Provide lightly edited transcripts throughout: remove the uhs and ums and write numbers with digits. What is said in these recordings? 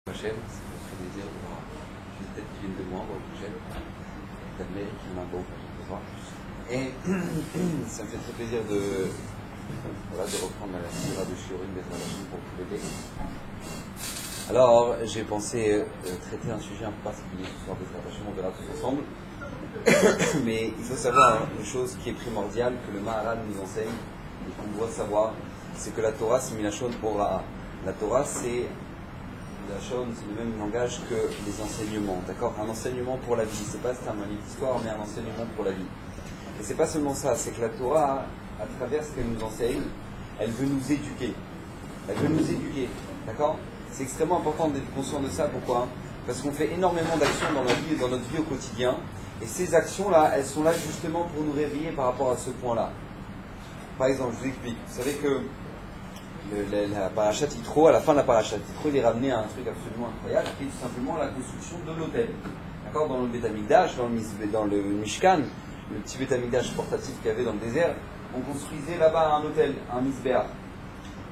Prochaine, ça me fait plaisir de voir une tête qui vient de moi, la prochaine, d'Amérique, qui m'a beaucoup de voir. Et ça me fait très plaisir de reprendre la sira de Shiurim des Traditions pour vous aider. Alors, j'ai pensé traiter un sujet un peu particulier ce soir des Traditions, on verra tous ensemble. Mais il faut savoir une chose qui est primordiale, que le Maharal nous enseigne, et qu'on doit savoir, c'est que la Torah, c'est Milachon Hora'a. La Torah, c'est le même langage que les enseignements, d'accord? Un enseignement pour la vie, c'est pas un livre d'histoire, mais un enseignement pour la vie. Et c'est pas seulement ça, c'est que la Torah, à travers ce qu'elle nous enseigne, elle veut nous éduquer. Elle veut nous éduquer, d'accord? C'est extrêmement important d'être conscient de ça, pourquoi? Parce qu'on fait énormément d'actions dans la vie et dans notre vie au quotidien, et ces actions-là, elles sont là justement pour nous réveiller par rapport à ce point-là. Par exemple, je vous explique, vous savez que la parachat Yitro, à la fin de la parachat Yitro, il est ramené à un truc absolument incroyable, qui est tout simplement la construction de l'autel. D'accord? Dans le Beth Amikdash, dans le Mishkan, le petit Beth Amikdash portatif qu'il y avait dans le désert, on construisait là-bas un autel, un Mizbeach.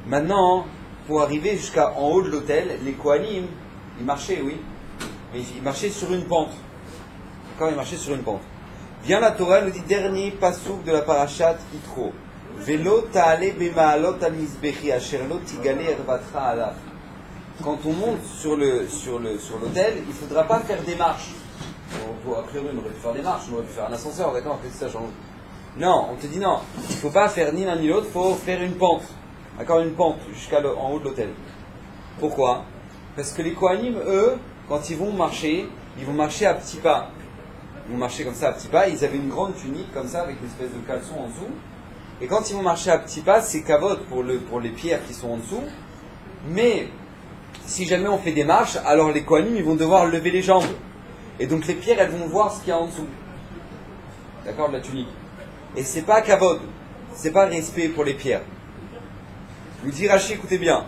Maintenant, pour arriver jusqu'en haut de l'autel, les Kohanim, ils marchaient, oui, mais ils marchaient sur une pente. D'accord? Ils marchaient sur une pente. Vient la Torah, nous dit dernier pasouk de la parachat Yitro. Quand on monte sur l'autel, il ne faudra pas faire des marches. A priori, on aurait pu faire des marches, on aurait pu faire un ascenseur, d'accord, ça change. Non, on te dit non, il ne faut pas faire ni l'un ni l'autre, il faut faire une pente. D'accord, une pente jusqu'en haut de l'autel. Pourquoi? Parce que les Kohanim, eux, quand ils vont marcher à petits pas. Ils vont marcher comme ça à petits pas, ils avaient une grande tunique comme ça, avec une espèce de caleçon en dessous. Et quand ils vont marcher à petits pas, c'est kavod pour les pierres qui sont en dessous. Mais si jamais on fait des marches, alors les Kohanim ils vont devoir lever les jambes. Et donc les pierres elles vont voir ce qu'il y a en dessous. D'accord, de la tunique. Et c'est pas kavod, c'est pas respect pour les pierres. Vous dit Rashi, écoutez bien.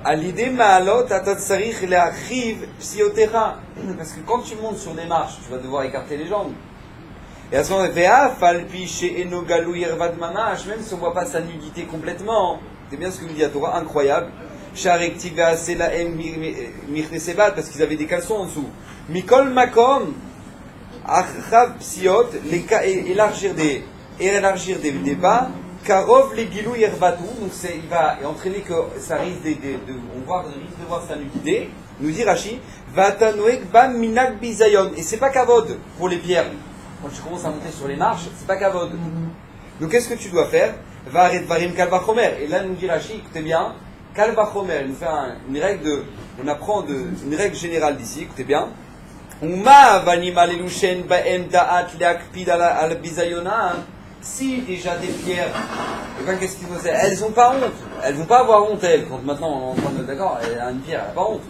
À l'idée ma'alot atatsarich le'achiv psiotera. Parce que quand tu montes sur des marches, tu vas devoir écarter les jambes. Et à ce moment-là, même si on ne voit pas sa nudité complètement, c'est bien ce que nous dit la Torah, incroyable. Parce qu'ils avaient des caleçons en dessous. Mikol makom, achav psiot, élargir des pas, karov les gilou yervatu, donc il va entraîner que ça risque on risque de voir sa nudité. Nous dit Rashi, vatanoek bam minak bizayon, et c'est pas kavod pour les pierres. Quand tu commences à monter sur les marches, c'est pas kavod. Donc qu'est-ce que tu dois faire? Varet varim kalvachomer. Et là nous dit Rashi, écoutez bien, kalvachomer, il nous fait on apprend une règle générale d'ici, écoutez bien. Uma vanim alelushen baem da'at leakpid al bizayona. Si déjà des pierres, et ben qu'est-ce qu'ils vont faire? Elles n'ont pas honte. Elles vont pas avoir honte elles. Quand maintenant on est en train de d'accord, elle a une pierre, elle n'a pas honte.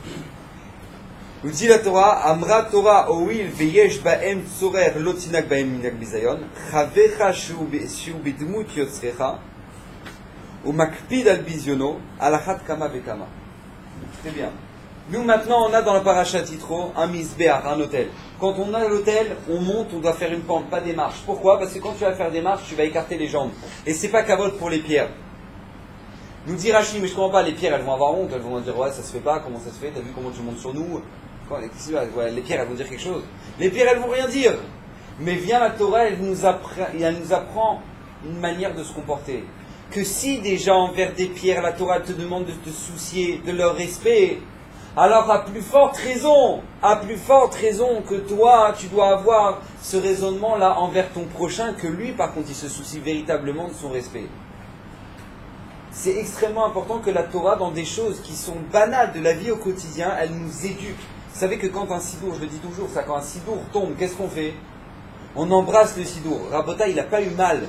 Nous dit la Torah, Amra Torah Oil Veyesh Baem Tzorer Lotinak Baem Minak Bizayon, Chavecha Shu Bidmut Yotzrecha, ou Makpid al Bizyono, Alachat Kama Vekama. C'est bien. Nous maintenant on a dans la parachat Yitro un misbeach, un hôtel. Quand on a l'hôtel, on monte, on doit faire une pente, pas des marches. Pourquoi? Parce que quand tu vas faire des marches, tu vas écarter les jambes. Et c'est pas kavod pour les pierres. Nous dit Rashi, mais je comprends pas, les pierres elles vont avoir honte, elles vont dire ouais ça se fait pas, comment ça se fait, t'as vu comment tu montes sur nous? Les pierres elles vont dire quelque chose. Les pierres elles vont rien dire. Mais vient la Torah, elle nous apprend une manière de se comporter. Que si déjà envers des pierres, la Torah te demande de te soucier de leur respect, alors à plus forte raison que toi, tu dois avoir ce raisonnement-là envers ton prochain, que lui par contre il se soucie véritablement de son respect. C'est extrêmement important que la Torah, dans des choses qui sont banales de la vie au quotidien, elle nous éduque. Vous savez que quand un sidour, je le dis toujours, ça, quand un sidour tombe, qu'est-ce qu'on fait? On embrasse le sidour. Rabota, il n'a pas eu mal.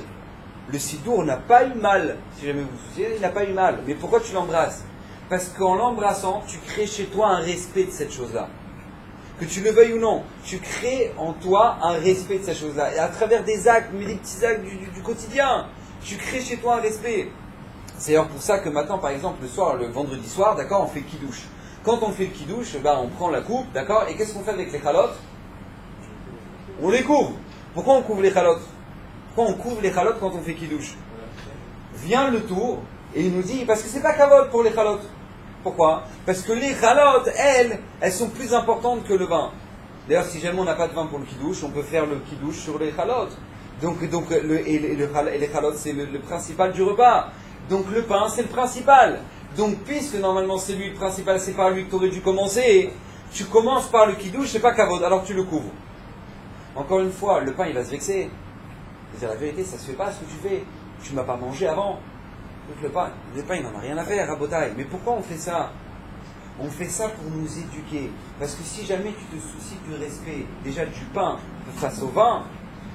Le sidour n'a pas eu mal. Si jamais vous vous souciez, il n'a pas eu mal. Mais pourquoi tu l'embrasses? Parce qu'en l'embrassant, tu crées chez toi un respect de cette chose-là. Que tu le veuilles ou non, tu crées en toi un respect de cette chose-là. Et à travers des actes, mais des petits actes du quotidien, tu crées chez toi un respect. C'est d'ailleurs pour ça que maintenant, par exemple, le soir, le vendredi soir, d'accord, on fait le kidouche. Quand on fait le kidouche, on prend la coupe, d'accord, et qu'est-ce qu'on fait avec les chalotes? On les couvre. Pourquoi on couvre les chalotes? Pourquoi on couvre les chalotes quand on fait kidouche? Vient le tour, et il nous dit, parce que c'est pas kavod pour les chalotes. Pourquoi? Parce que les chalotes, elles sont plus importantes que le vin. D'ailleurs, si jamais on n'a pas de vin pour le kidouche, on peut faire le kidouche sur les chalotes. Donc les chalotes, c'est le principal du repas. Donc le pain, c'est le principal. Donc puisque normalement c'est lui le principal, c'est par lui que tu aurais dû commencer, tu commences par le kidouche, c'est pas kavod, alors tu le couvres. Encore une fois, le pain il va se vexer. C'est-à-dire la vérité, ça se fait pas ce que tu fais. Tu ne m'as pas mangé avant. Donc le pain il n'en a rien à faire, Rabotai. Mais pourquoi on fait ça? On fait ça pour nous éduquer. Parce que si jamais tu te soucies du respect déjà du pain face au vin,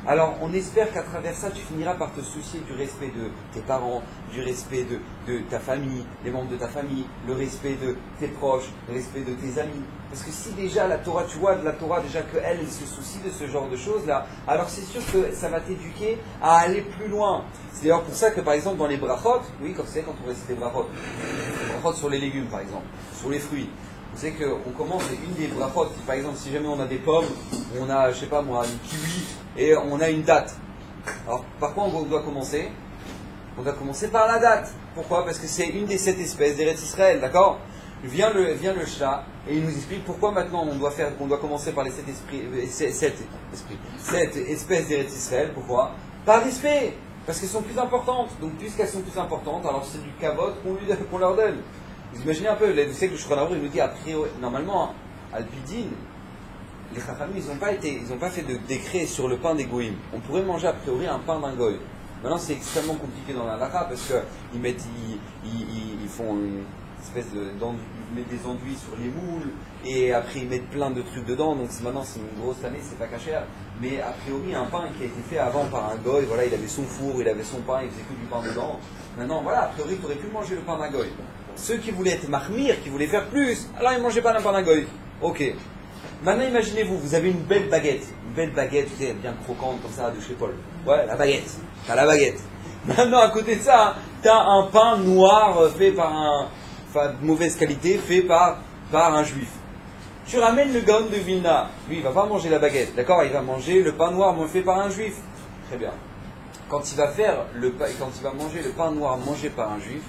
alors on espère qu'à travers ça tu finiras par te soucier du respect de tes parents, du respect de ta famille, des membres de ta famille, le respect de tes proches, le respect de tes amis. Parce que si déjà la Torah, tu vois de la Torah déjà qu'elle se soucie de ce genre de choses là, alors c'est sûr que ça va t'éduquer à aller plus loin. C'est d'ailleurs pour ça que par exemple dans les brachot, oui quand on récite les brachot sur les légumes par exemple, sur les fruits, vous savez qu'on commence une des brachot, par exemple si jamais on a des pommes, on a je sais pas moi une kiwi et on a une date. Alors par quoi on doit commencer? On doit commencer par la date. Pourquoi? Parce que c'est une des 7 espèces d'Eretz Israël, d'accord? Vient le chat et il nous explique pourquoi maintenant on doit commencer par les 7 espèces d'Eretz Israël. Pourquoi? Par respect. Parce qu'elles sont plus importantes. Donc puisqu'elles sont plus importantes, alors c'est du kavod qu'on leur donne. Vous imaginez un peu, vous savez que le Shulchan Aruch il nous dit a priori, normalement, Al-Pidin, les Chachamim, ils n'ont pas fait de décret sur le pain des goïms. On pourrait manger a priori un pain d'un goy. Maintenant, c'est extrêmement compliqué dans la halakha parce qu'ils font une espèce ils mettent des enduits sur les moules et après ils mettent plein de trucs dedans. Donc maintenant, c'est une grosse année, c'est pas cachère. Mais a priori, un pain qui a été fait avant par un goy, voilà, il avait son four, il avait son pain, il faisait que du pain dedans. Maintenant, voilà, a priori, tu aurais pu manger le pain d'un goy. Ceux qui voulaient être mahmir, qui voulaient faire plus, alors ils ne mangeaient pas le pain d'un goy. Ok. Maintenant, imaginez-vous, vous avez une belle baguette, vous savez, bien croquante comme ça, de chez Paul. Ouais, la baguette. T'as la baguette. Maintenant, à côté de ça, t'as un pain noir fait de mauvaise qualité, fait par un juif. Tu ramènes le Gaon de Vilna. Lui, il va pas manger la baguette, d'accord? Il va manger le pain noir fait par un juif. Très bien. Quand il va manger le pain noir mangé par un juif,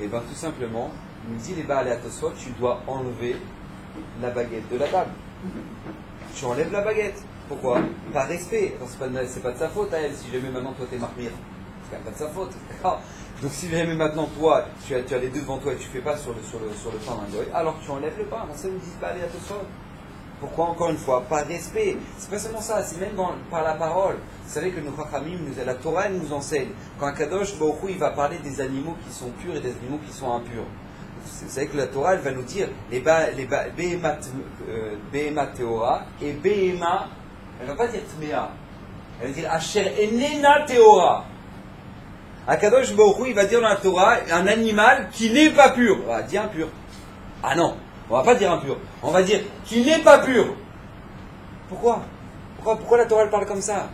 et bien tout simplement, il nous dit les Baalei Tosfot, tu dois enlever la baguette de la table. Tu enlèves la baguette. Pourquoi? Par respect. C'est pas de sa faute à elle. Si jamais maintenant toi t'es marmire, c'est quand même pas de sa faute. D'accord? Donc si jamais maintenant toi tu as les deux devant toi et tu fais pas sur le pain d'un goy, alors tu enlèves le pain. Donc ça ne dit pas aller à toi. Pourquoi? Encore une fois, par respect. C'est pas seulement ça, c'est même par la parole. Vous savez que nos Chachamim, la Torah nous enseigne. Quand un Kadosh Baruch Hu, il va parler des animaux qui sont purs et des animaux qui sont impurs. Vous savez que la Torah, elle va nous dire les Behemat Teora et Behema, elle ne va pas dire Tmea, elle va dire Asher Enena Teora. Akadosh Baruch Hu, il va dire dans la Torah un animal qui n'est pas pur. On va dire impur. Ah non, on va pas dire impur. On va dire qui n'est pas pur. Pourquoi la Torah elle parle comme ça?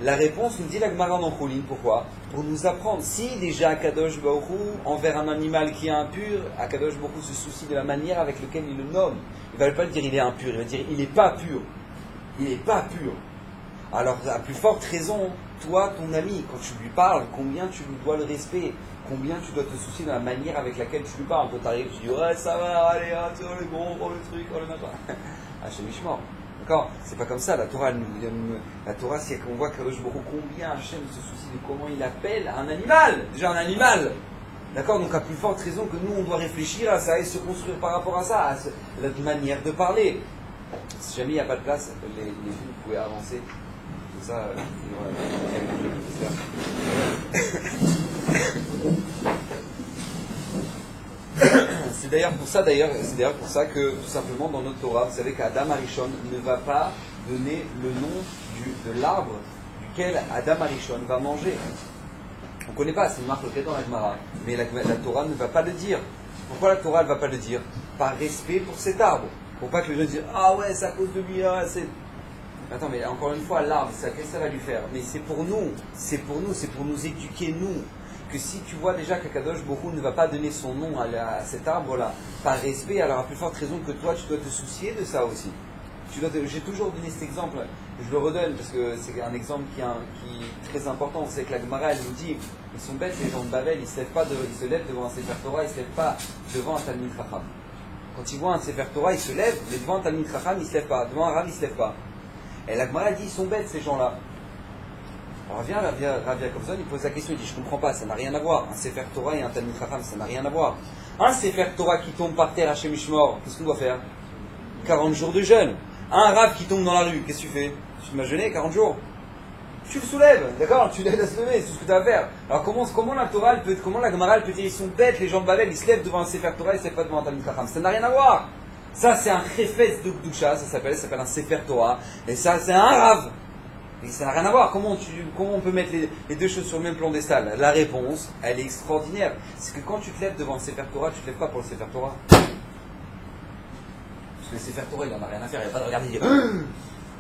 La réponse nous dit la Gemara en Choulin. Pourquoi? Pour nous apprendre, si déjà Akadosh Baruch Hu, envers un animal qui est impur, Akadosh Baruch Hu se soucie de la manière avec laquelle il le nomme. Il ne va pas dire il est impur, il va dire il n'est pas pur. Il n'est pas pur. Alors, à plus forte raison, toi, ton ami, quand tu lui parles, combien tu lui dois le respect, combien tu dois te soucier de la manière avec laquelle tu lui parles. Quand tu arrives, tu dis ouais, ça va, allez, tu vois, le bon, le truc, le machin. Ah, chez Mishmor. D'accord? C'est pas comme ça. La Torah, c'est qu'on voit que combien Hachem se soucie de comment il appelle un animal. Déjà un animal. D'accord? Donc à plus forte raison que nous, on doit réfléchir à ça et se construire par rapport à ça, à la manière de parler. Si jamais il n'y a pas de place, les filles, vous pouvez avancer. Tout ça, c'est d'ailleurs pour ça que tout simplement dans notre Torah, vous savez qu'Adam Arishon ne va pas donner le nom de l'arbre duquel Adam Arishon va manger. On ne connaît pas, c'est une marque dans la Gemara, mais la Torah ne va pas le dire. Pourquoi la Torah ne va pas le dire? Par respect pour cet arbre. Pour pas que les gens disent ah ouais, c'est à cause de lui, c'est. Attends, mais encore une fois, l'arbre, qu'est-ce que ça va lui faire? Mais c'est pour nous, c'est pour nous éduquer, nous. Que si tu vois déjà qu'Akadosh Baruch Hu ne va pas donner son nom à cet arbre-là, par respect, alors à plus forte raison que toi, tu dois te soucier de ça aussi. J'ai toujours donné cet exemple, je le redonne parce que c'est un exemple qui est très important. C'est que la Gemara, elle nous dit, Ils sont bêtes, les gens de Babel, ils se lèvent devant un Sefer Torah, ils ne se lèvent pas devant un Talmid Chacham. Quand ils voient un Sefer Torah, ils se lèvent, mais devant un Talmid Chacham, ils ne se lèvent pas. Devant un Rav, ils ne se lèvent pas. Et la Gemara dit, ils sont bêtes, ces gens-là. Alors vient Rav Yakovson, il pose la question, il dit, je ne comprends pas, ça n'a rien à voir. Un Sefer Torah et un Talmid Chacham, ça n'a rien à voir. Un Sefer Torah qui tombe par terre à Shem Mishmor, qu'est-ce qu'on doit faire? 40 jours de jeûne. Un Rav qui tombe dans la rue, qu'est-ce que tu fais? Tu m'as jeûné 40 jours. Tu le soulèves, d'accord? Tu l'aides à se lever, c'est tout ce que tu as à faire. Alors comment la Torah, comment la Gemara peut dire, ils sont bêtes, les gens de Babel, ils se lèvent devant un Sefer Torah, ils ne se lèvent pas devant un Talmid Chacham. Ça n'a rien à voir. Ça c'est un Chefetz de Kedusha, ça s'appelle un Sefer Torah, et ça c'est un Rav. Et ça n'a rien à voir. Comment on peut mettre les deux choses sur le même plan d'estal? La réponse, elle est extraordinaire. C'est que quand tu te lèves devant un Sefer Torah, tu ne te lèves pas pour le Sefer Torah. Parce que le Sefer Torah, il n'en a rien à faire, il n'y a pas de regarder et dire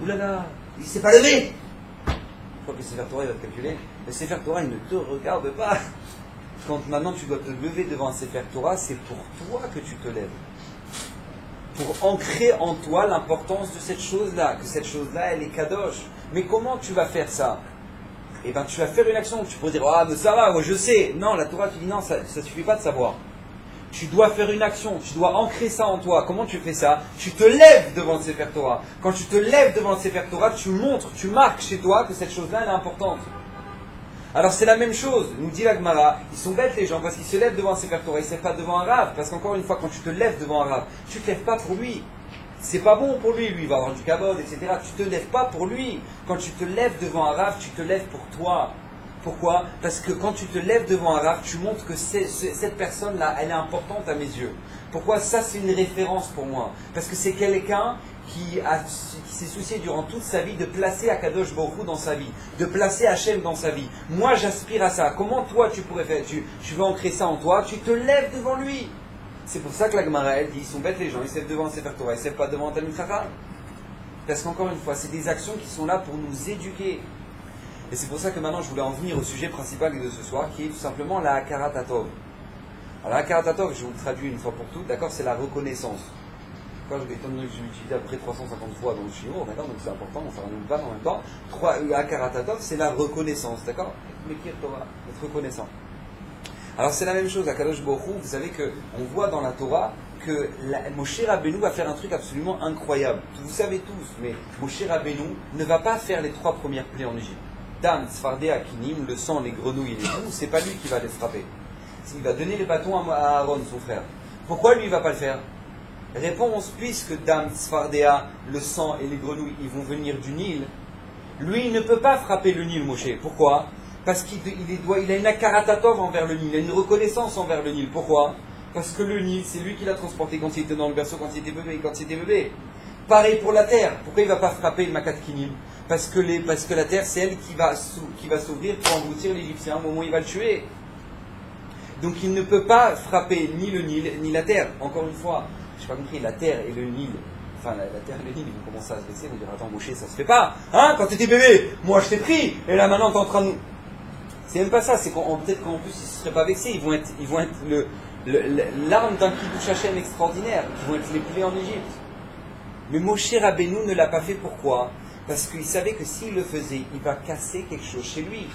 oulala, il ne s'est pas levé. Je crois que le Sefer Torah, il va te calculer. Le Sefer Torah, il ne te regarde pas. Quand maintenant tu dois te lever devant un Sefer Torah, c'est pour toi que tu te lèves. Pour ancrer en toi l'importance de cette chose-là, que cette chose-là, elle est kadosh. Mais comment tu vas faire ça? Eh bien, tu vas faire une action. Tu pourrais dire, ah, mais ça va, moi je sais. Non, la Torah, tu dis non, ça ne suffit pas de savoir. Tu dois faire une action, tu dois ancrer ça en toi. Comment tu fais ça? Tu te lèves devant le Sefer Torah. Quand tu te lèves devant le Sefer Torah, tu montres, tu marques chez toi que cette chose-là, elle est importante. Alors c'est la même chose, nous dit la Gemara, ils sont bêtes les gens parce qu'ils se lèvent devant un Sefer Torah, ils ne se lèvent pas devant un Rav. Parce qu'encore une fois, quand tu te lèves devant un Rav, tu ne te lèves pas pour lui. C'est pas bon pour lui, lui il va avoir du kabod, etc. Tu ne te lèves pas pour lui. Quand tu te lèves devant un Rav, tu te lèves pour toi. Pourquoi? Parce que quand tu te lèves devant un Rav, tu montres que cette personne-là, elle est importante à mes yeux. Pourquoi? Ça, c'est une référence pour moi. Parce que c'est quelqu'un qui s'est soucié durant toute sa vie de placer Akadosh Baruch Hu dans sa vie, de placer Hachem dans sa vie. Moi, j'aspire à ça. Comment toi, tu pourrais faire? Tu veux ancrer ça en toi, tu te lèves devant lui. C'est pour ça que la Gemara, elle dit, ils sont bêtes les gens, ils se lèvent devant un Sefer Torah, ils ne se lèvent pas devant un Talmid Chacham. Parce qu'encore une fois, c'est des actions qui sont là pour nous éduquer. Et c'est pour ça que maintenant je voulais en venir au sujet principal de ce soir, qui est tout simplement la Hakarat Hatov. Alors la Hakarat Hatov, je vous le traduis une fois pour toutes, d'accord, c'est la reconnaissance. Étant donné que je l'ai utilisé à peu près 350 fois dans le chinois, d'accord, donc c'est important, on fait un pas en même temps. Hakarat Hatov, c'est la reconnaissance, d'accord, être reconnaissant. Alors c'est la même chose, à Kadosh Baruch Hu, vous savez qu'on voit dans la Torah que Moshe Rabbeinu va faire un truc absolument incroyable. Vous savez tous, mais Moshe Rabbeinu ne va pas faire les 3 premières plaies en Égypte. Dam, Sfardé, Akinim, le sang, les grenouilles et les poux, c'est pas lui qui va les frapper. Il va donner les bâtons à Aaron, son frère. Pourquoi lui il va pas le faire? Réponse, puisque Dam, Sfardéa, le sang et les grenouilles, ils vont venir du Nil, lui il ne peut pas frapper le Nil, Moshe. Pourquoi? Parce qu'il a une Hakarat Hatov envers le Nil, il a une reconnaissance envers le Nil. Pourquoi? Parce que le Nil, c'est lui qui l'a transporté quand il était dans le berceau, quand il était bébé. Pareil pour la terre. Pourquoi il ne va pas frapper le Makat Kinim? Parce que la terre, c'est elle qui va s'ouvrir pour engloutir l'Égyptien au moment où il va le tuer. Donc il ne peut pas frapper ni le Nil, ni la terre. Encore une fois, je n'ai pas compris, la terre et le Nil. Enfin, la terre et le Nil, ils vont commencer à se baisser, ils vont dire, attends, Moshe, ça se fait pas. Hein, quand tu étais bébé, moi je t'ai pris, et là maintenant tu es en train de... C'est même pas ça, c'est peut-être qu'en plus ils ne se seraient pas vexés, ils vont être l'arme d'un Kiddush Hashem extraordinaire, qui vont être les plaies en Égypte. Mais Moshe Rabbeinu ne l'a pas fait, pourquoi? Parce qu'il savait que s'il le faisait, il va casser quelque chose chez lui.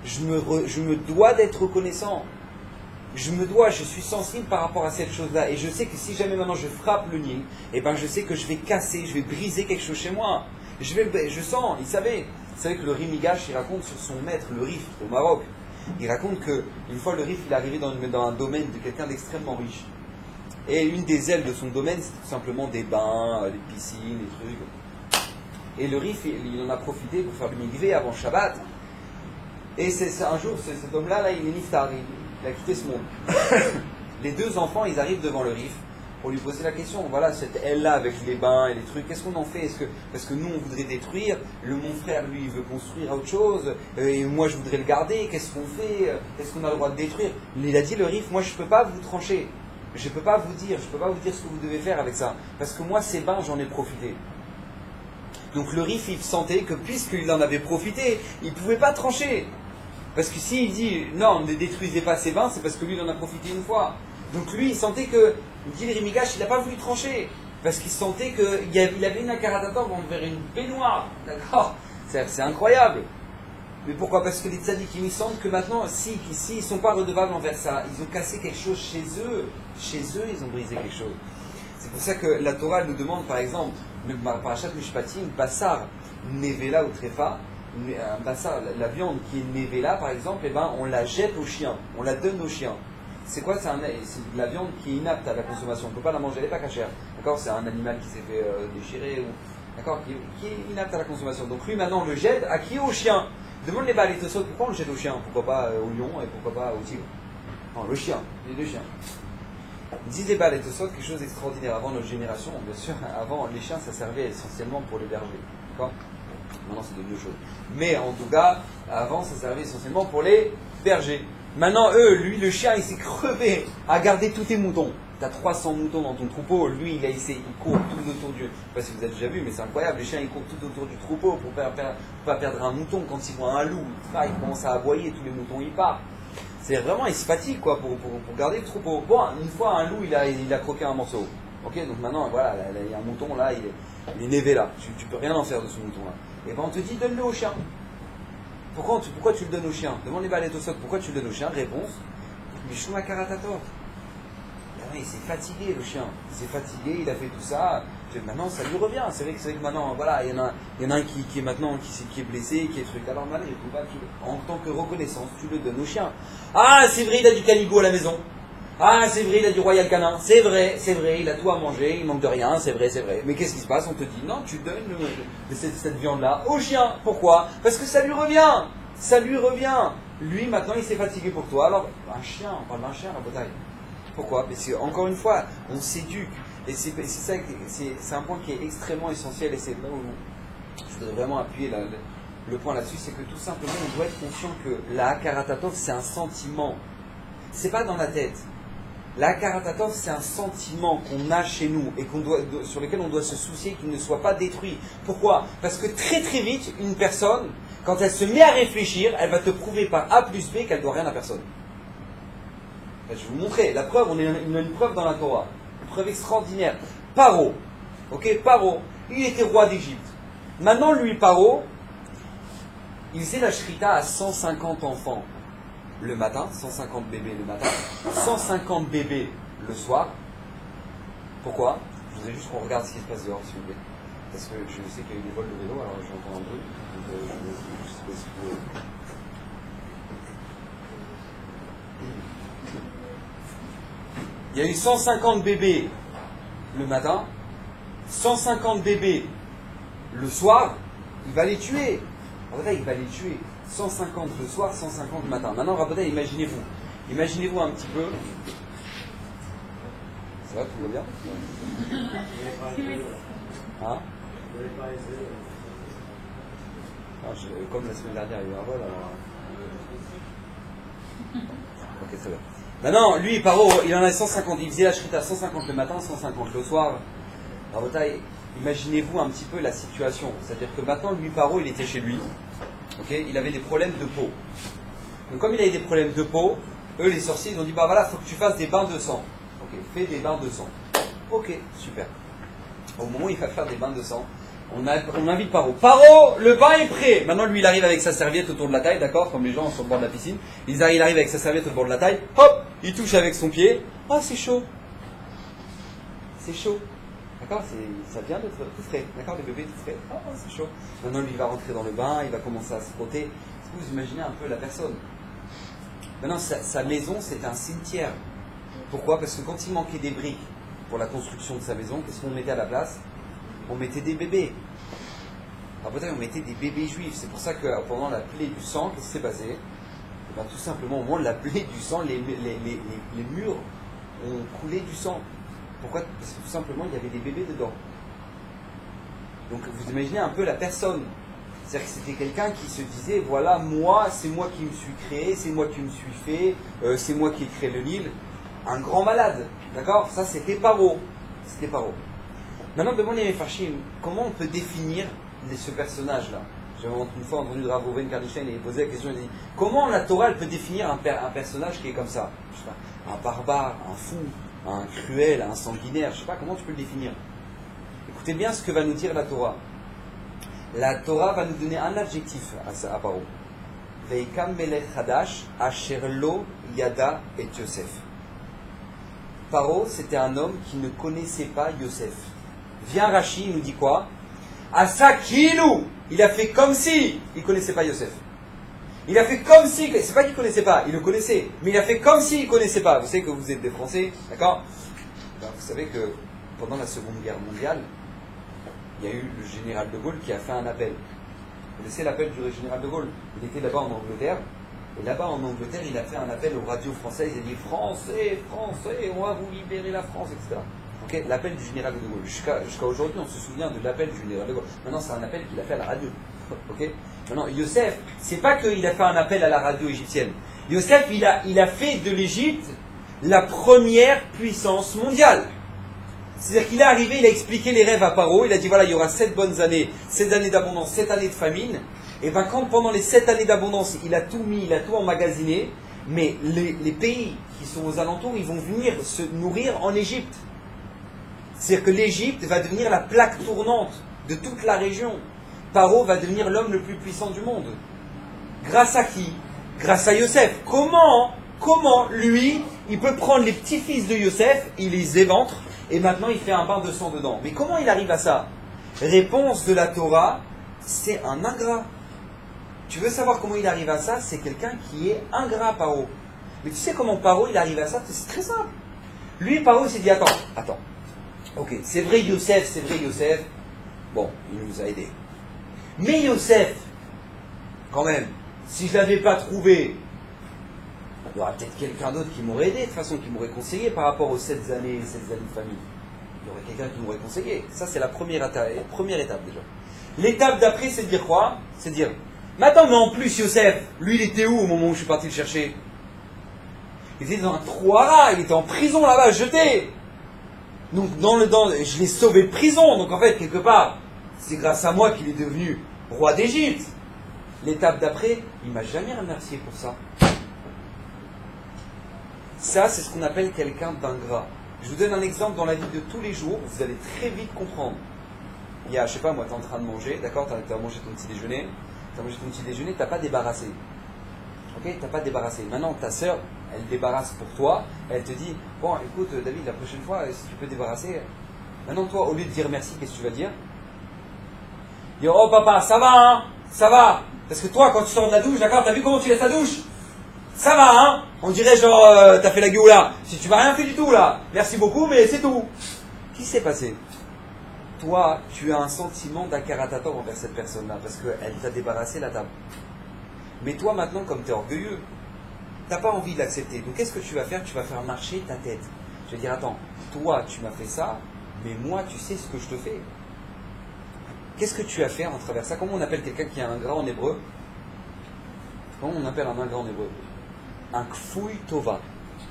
Je me dois d'être reconnaissant. Je suis sensible par rapport à cette chose-là. Et je sais que si jamais maintenant je frappe le Nil, eh ben je sais que je vais casser, je vais briser quelque chose chez moi. Je sens, il savait. Vous savez que le Rimigash, il raconte sur son maître, le Rif, au Maroc. Il raconte qu'une fois le Rif, il est arrivé dans un domaine de quelqu'un d'extrêmement riche. Et une des ailes de son domaine, c'était tout simplement des bains, des piscines, des trucs. Et le Rif, il en a profité pour faire le mikvé avant Shabbat. Et un jour, cet homme-là, il est niftar, il a quitté ce monde. Les 2 enfants, ils arrivent devant le Rif pour lui poser la question. Voilà, cette aile-là avec les bains et les trucs, qu'est-ce qu'on en fait? Parce que nous, on voudrait détruire, mon frère, lui, il veut construire autre chose, et moi, je voudrais le garder, qu'est-ce qu'on fait? Est-ce qu'on a le droit de détruire? Il a dit, le Rif, moi, je ne peux pas vous trancher. Je ne peux pas vous dire ce que vous devez faire avec ça. Parce que moi, ces bains, j'en ai profité. Donc le Rif, il sentait que puisqu'il en avait profité, il ne pouvait pas trancher. Parce que s'il dit, non, ne détruisez pas ces bains, c'est parce que lui, il en a profité une fois. Donc lui, il sentait que, il dit le Rimigash, il n'a pas voulu trancher. Parce qu'il sentait qu'il avait une Hakarat Hatov envers une baignoire. D'accord? C'est incroyable. Mais pourquoi? Parce que les tzadikim, ils sentent que maintenant, s'ils ne sont pas redevables envers ça, ils ont cassé quelque chose chez eux. Chez eux, ils ont brisé quelque chose. C'est pour ça que la Torah nous demande, par exemple, Parashat Mishpatim, Bassar, Nevela ou Trefa, un bassar, la viande qui est Nevela, par exemple, eh ben, on la jette aux chiens, on la donne aux chiens. C'est quoi? C'est de la viande qui est inapte à la consommation, on ne peut pas la manger, elle n'est pas cachère. D'accord? C'est un animal qui s'est fait déchirer, d'accord, qui est inapte à la consommation. Donc lui, maintenant, on le jette à qui? Aux chiens. Demande les balais Tosot, pourquoi on le jette aux chiens? Pourquoi pas au lion et pourquoi pas au tigre? Non, le chien, les deux chiens. Disent les balais Tosot quelque chose d'extraordinaire. Avant notre génération, bien sûr, avant les chiens, ça servait essentiellement pour les bergers. D'accord? Maintenant, c'est devenu autre chose. Mais en tout cas, avant, ça servait essentiellement pour les bergers. Maintenant, lui, le chien, il s'est crevé à garder tous tes moutons. Tu as 300 moutons dans ton troupeau, lui, il court tout autour du... Je ne sais pas si vous avez déjà vu, mais c'est incroyable. Les chiens, ils courent tout autour du troupeau pour pas perdre un mouton. Quand ils voient un loup, ils commencent à aboyer, tous les moutons, ils partent. C'est vraiment, ils se fatiguent, quoi, pour garder le troupeau. Bon, une fois, un loup, il a croqué un morceau. Ok, donc maintenant, voilà, il y a un mouton, là, il est névé, là. Tu peux rien en faire de ce mouton-là. Et ben on te dit, donne-le au chien. Pourquoi tu le donnes au chien? Demande les balais Tosot, pourquoi tu le donnes au chien? Réponse, Mishuma Karatator. Il s'est fatigué, le chien. Il s'est fatigué, il a fait tout ça. Maintenant, ça lui revient. C'est vrai que maintenant, voilà, il y en a un qui est maintenant qui est blessé, qui est truc. Alors malgré tout, en tant que reconnaissance, tu le donnes au chien. Ah, c'est vrai, il a du canigo à la maison. Ah, c'est vrai, il a du Royal Canin. C'est vrai, il a tout à manger, il manque de rien, c'est vrai. Mais qu'est-ce qui se passe? On te dit, non, tu donnes cette viande-là au chien. Pourquoi? Parce que ça lui revient. Ça lui revient. Lui, maintenant, il s'est fatigué pour toi. Alors, un chien, on parle d'un chien, la bataille. Pourquoi? Parce que, encore une fois, on s'éduque. Et c'est un point qui est extrêmement essentiel. Et c'est là où je voudrais vraiment appuyer le point là-dessus. C'est que tout simplement, on doit être conscient que la Hakarat c'est un sentiment. C'est pas dans la tête. La Hakarat c'est un sentiment qu'on a chez nous et sur lequel on doit se soucier qu'il ne soit pas détruit. Pourquoi? Parce que très très vite, une personne, quand elle se met à réfléchir, elle va te prouver par A plus B qu'elle ne doit rien à personne. Je vais vous montrer. La preuve, on a une preuve dans la Torah. Une preuve extraordinaire. Paro. Ok, Paro. Il était roi d'Égypte. Maintenant, lui, Paro, il faisait la shrita à 150 enfants le matin, 150 bébés le matin, 150 bébés le soir. Pourquoi? Je voudrais juste qu'on regarde ce qui se passe dehors, s'il vous plaît. Parce que je sais qu'il y a eu des vols de vélo, alors j'entends un bruit. Donc, je sais pas si vous pouvez... Il y a eu 150 bébés le matin, 150 bébés le soir, il va les tuer. Il va les tuer. 150 le soir, 150 le matin. Maintenant, Rabotai, imaginez-vous un petit peu. Ça va, tout va bien? Hein? Comme la semaine dernière, il y a eu un vol, alors... Ok, très bien. Maintenant, lui, Paro, il en avait 150, il faisait la shrita 150 le matin, 150 le soir. Rabotai, imaginez-vous un petit peu la situation. C'est-à-dire que maintenant, lui, Paro, il était chez lui. Okay, il avait des problèmes de peau. Donc comme il avait des problèmes de peau, eux les sorciers ils ont dit bah voilà, il faut que tu fasses des bains de sang. Ok, fais des bains de sang. Ok, super. Au moment où il va faire des bains de sang, on invite Paro. Paro, le bain est prêt. Maintenant lui il arrive avec sa serviette autour de la taille, d'accord, comme les gens sur le bord de la piscine. Il arrive avec sa serviette autour bord de la taille, hop, il touche avec son pied. Ah c'est chaud. C'est chaud. D'accord, ça vient d'être tout frais. D'accord, le bébé est tout frais. Ah, c'est chaud. Maintenant, lui, il va rentrer dans le bain, il va commencer à se frotter. Est-ce que vous imaginez un peu la personne? Maintenant, sa maison, c'est un cimetière. Pourquoi? Parce que quand il manquait des briques pour la construction de sa maison, qu'est-ce qu'on mettait à la place? On mettait des bébés. Alors peut-être on mettait des bébés juifs. C'est pour ça que pendant la plaie du sang, qu'est-ce qui s'est passé? Eh bien, tout simplement, au moment de la plaie du sang, les murs ont coulé du sang. Pourquoi? Parce que tout simplement, il y avait des bébés dedans. Donc, vous imaginez un peu la personne. C'est-à-dire que c'était quelqu'un qui se disait, voilà, moi, c'est moi qui me suis créé, c'est moi qui me suis fait, c'est moi qui ai créé le Nil. Un grand malade. D'accord? Ça, c'était Paro. C'était Paro. Maintenant, demandez à mes Farshim, comment on peut définir ce personnage-là? J'ai une fois entendu de Rav Reuven Karnichen et il posait la question, il dit, comment la Torah, elle peut définir un personnage qui est comme ça? Je sais pas, un barbare, un fou, un cruel, un sanguinaire, je ne sais pas comment tu peux le définir. Écoutez bien ce que va nous dire la Torah. La Torah va nous donner un adjectif à Paro. Veikam melech hadash asher lo yada et Yosef. Paro, c'était un homme qui ne connaissait pas Yosef. Vient Rashi, il nous dit quoi? Asakilou, il a fait comme si il ne connaissait pas Yosef. Il a fait comme si, c'est pas qu'il ne connaissait pas, il le connaissait, mais il a fait comme s'il ne connaissait pas. Vous savez que vous êtes des Français, d'accord? Ben, vous savez que pendant la Seconde Guerre mondiale, il y a eu le général de Gaulle qui a fait un appel. Vous connaissez l'appel du général de Gaulle? Il était là-bas en Angleterre, et là-bas en Angleterre, il a fait un appel aux radios françaises, il a dit Français, Français, on va vous libérer la France, etc. Okay, l'appel du général de Gaulle. Jusqu'à aujourd'hui, on se souvient de l'appel du général de Gaulle. Maintenant, c'est un appel qu'il a fait à la radio. Okay. Maintenant, Yosef, c'est pas qu'il a fait un appel à la radio égyptienne. Yosef, il a fait de l'Égypte la première puissance mondiale. C'est-à-dire qu'il est arrivé, il a expliqué les rêves à Paro, il a dit voilà, il y aura 7 bonnes années, 7 années d'abondance, 7 années de famine. Et bien quand pendant les 7 années d'abondance, il a tout mis, il a tout emmagasiné, mais les pays qui sont aux alentours, ils vont venir se nourrir en Égypte. C'est-à-dire que l'Égypte va devenir la plaque tournante de toute la région. Paro va devenir l'homme le plus puissant du monde. Grâce à qui? Grâce à Yosef. Comment, lui, il peut prendre les petits-fils de Yosef, il les éventre, et maintenant il fait un bain de sang dedans. Mais comment il arrive à ça? Réponse de la Torah, c'est un ingrat. Tu veux savoir comment il arrive à ça? C'est quelqu'un qui est ingrat, Paro. Mais tu sais comment Paro il arrive à ça? C'est très simple. Lui, Paro, il s'est dit, attends. Ok, c'est vrai Yosef. Bon, il nous a aidés. Mais Yosef, quand même, si je ne l'avais pas trouvé, il y aura peut-être quelqu'un d'autre qui m'aurait aidé, de toute façon, qui m'aurait conseillé par rapport aux 7 années de famille. Il y aurait quelqu'un qui m'aurait conseillé. Ça, c'est la première étape déjà. L'étape d'après, c'est de dire quoi? C'est de dire, mais attends, mais en plus, Yosef, lui, il était où au moment où je suis parti le chercher? Il était dans un trou à rats, il était en prison là-bas, jeté. Donc, je l'ai sauvé de prison. Donc, en fait, quelque part, c'est grâce à moi qu'il est devenu roi d'Égypte. L'étape d'après, il ne m'a jamais remercié pour ça. Ça, c'est ce qu'on appelle quelqu'un d'ingrat. Je vous donne un exemple dans la vie de tous les jours, vous allez très vite comprendre. Il y a, je sais pas moi, tu es en train de manger, d'accord, tu as mangé ton petit déjeuner, tu n'as pas débarrassé. Ok, tu n'as pas débarrassé. Maintenant, ta sœur, elle débarrasse pour toi, elle te dit, bon, écoute, David, la prochaine fois, si tu peux débarrasser. Maintenant, toi, au lieu de dire merci, qu'est-ce que tu vas dire? Dire, oh papa, ça va, hein, ça va. Parce que toi, quand tu sors de la douche, d'accord, t'as vu comment tu laisses la douche? Ça va, hein? On dirait genre, t'as fait la gueule là. Si tu m'as rien fait du tout là. Merci beaucoup, mais c'est tout. Qu'est-ce qui s'est passé? Toi, tu as un sentiment d'incaratator envers cette personne-là, parce qu'elle t'a débarrassé la table. Mais toi, maintenant, comme tu es orgueilleux, t'as pas envie de l'accepter. Donc, qu'est-ce que tu vas faire? Tu vas faire marcher ta tête. Je vais dire, attends, toi, tu m'as fait ça, mais moi, tu sais ce que je te fais. Qu'est-ce que tu as fait en travers ça? Comment on appelle quelqu'un qui est ingrat en hébreu? Comment on appelle un ingrat en hébreu? Un kfouy tova.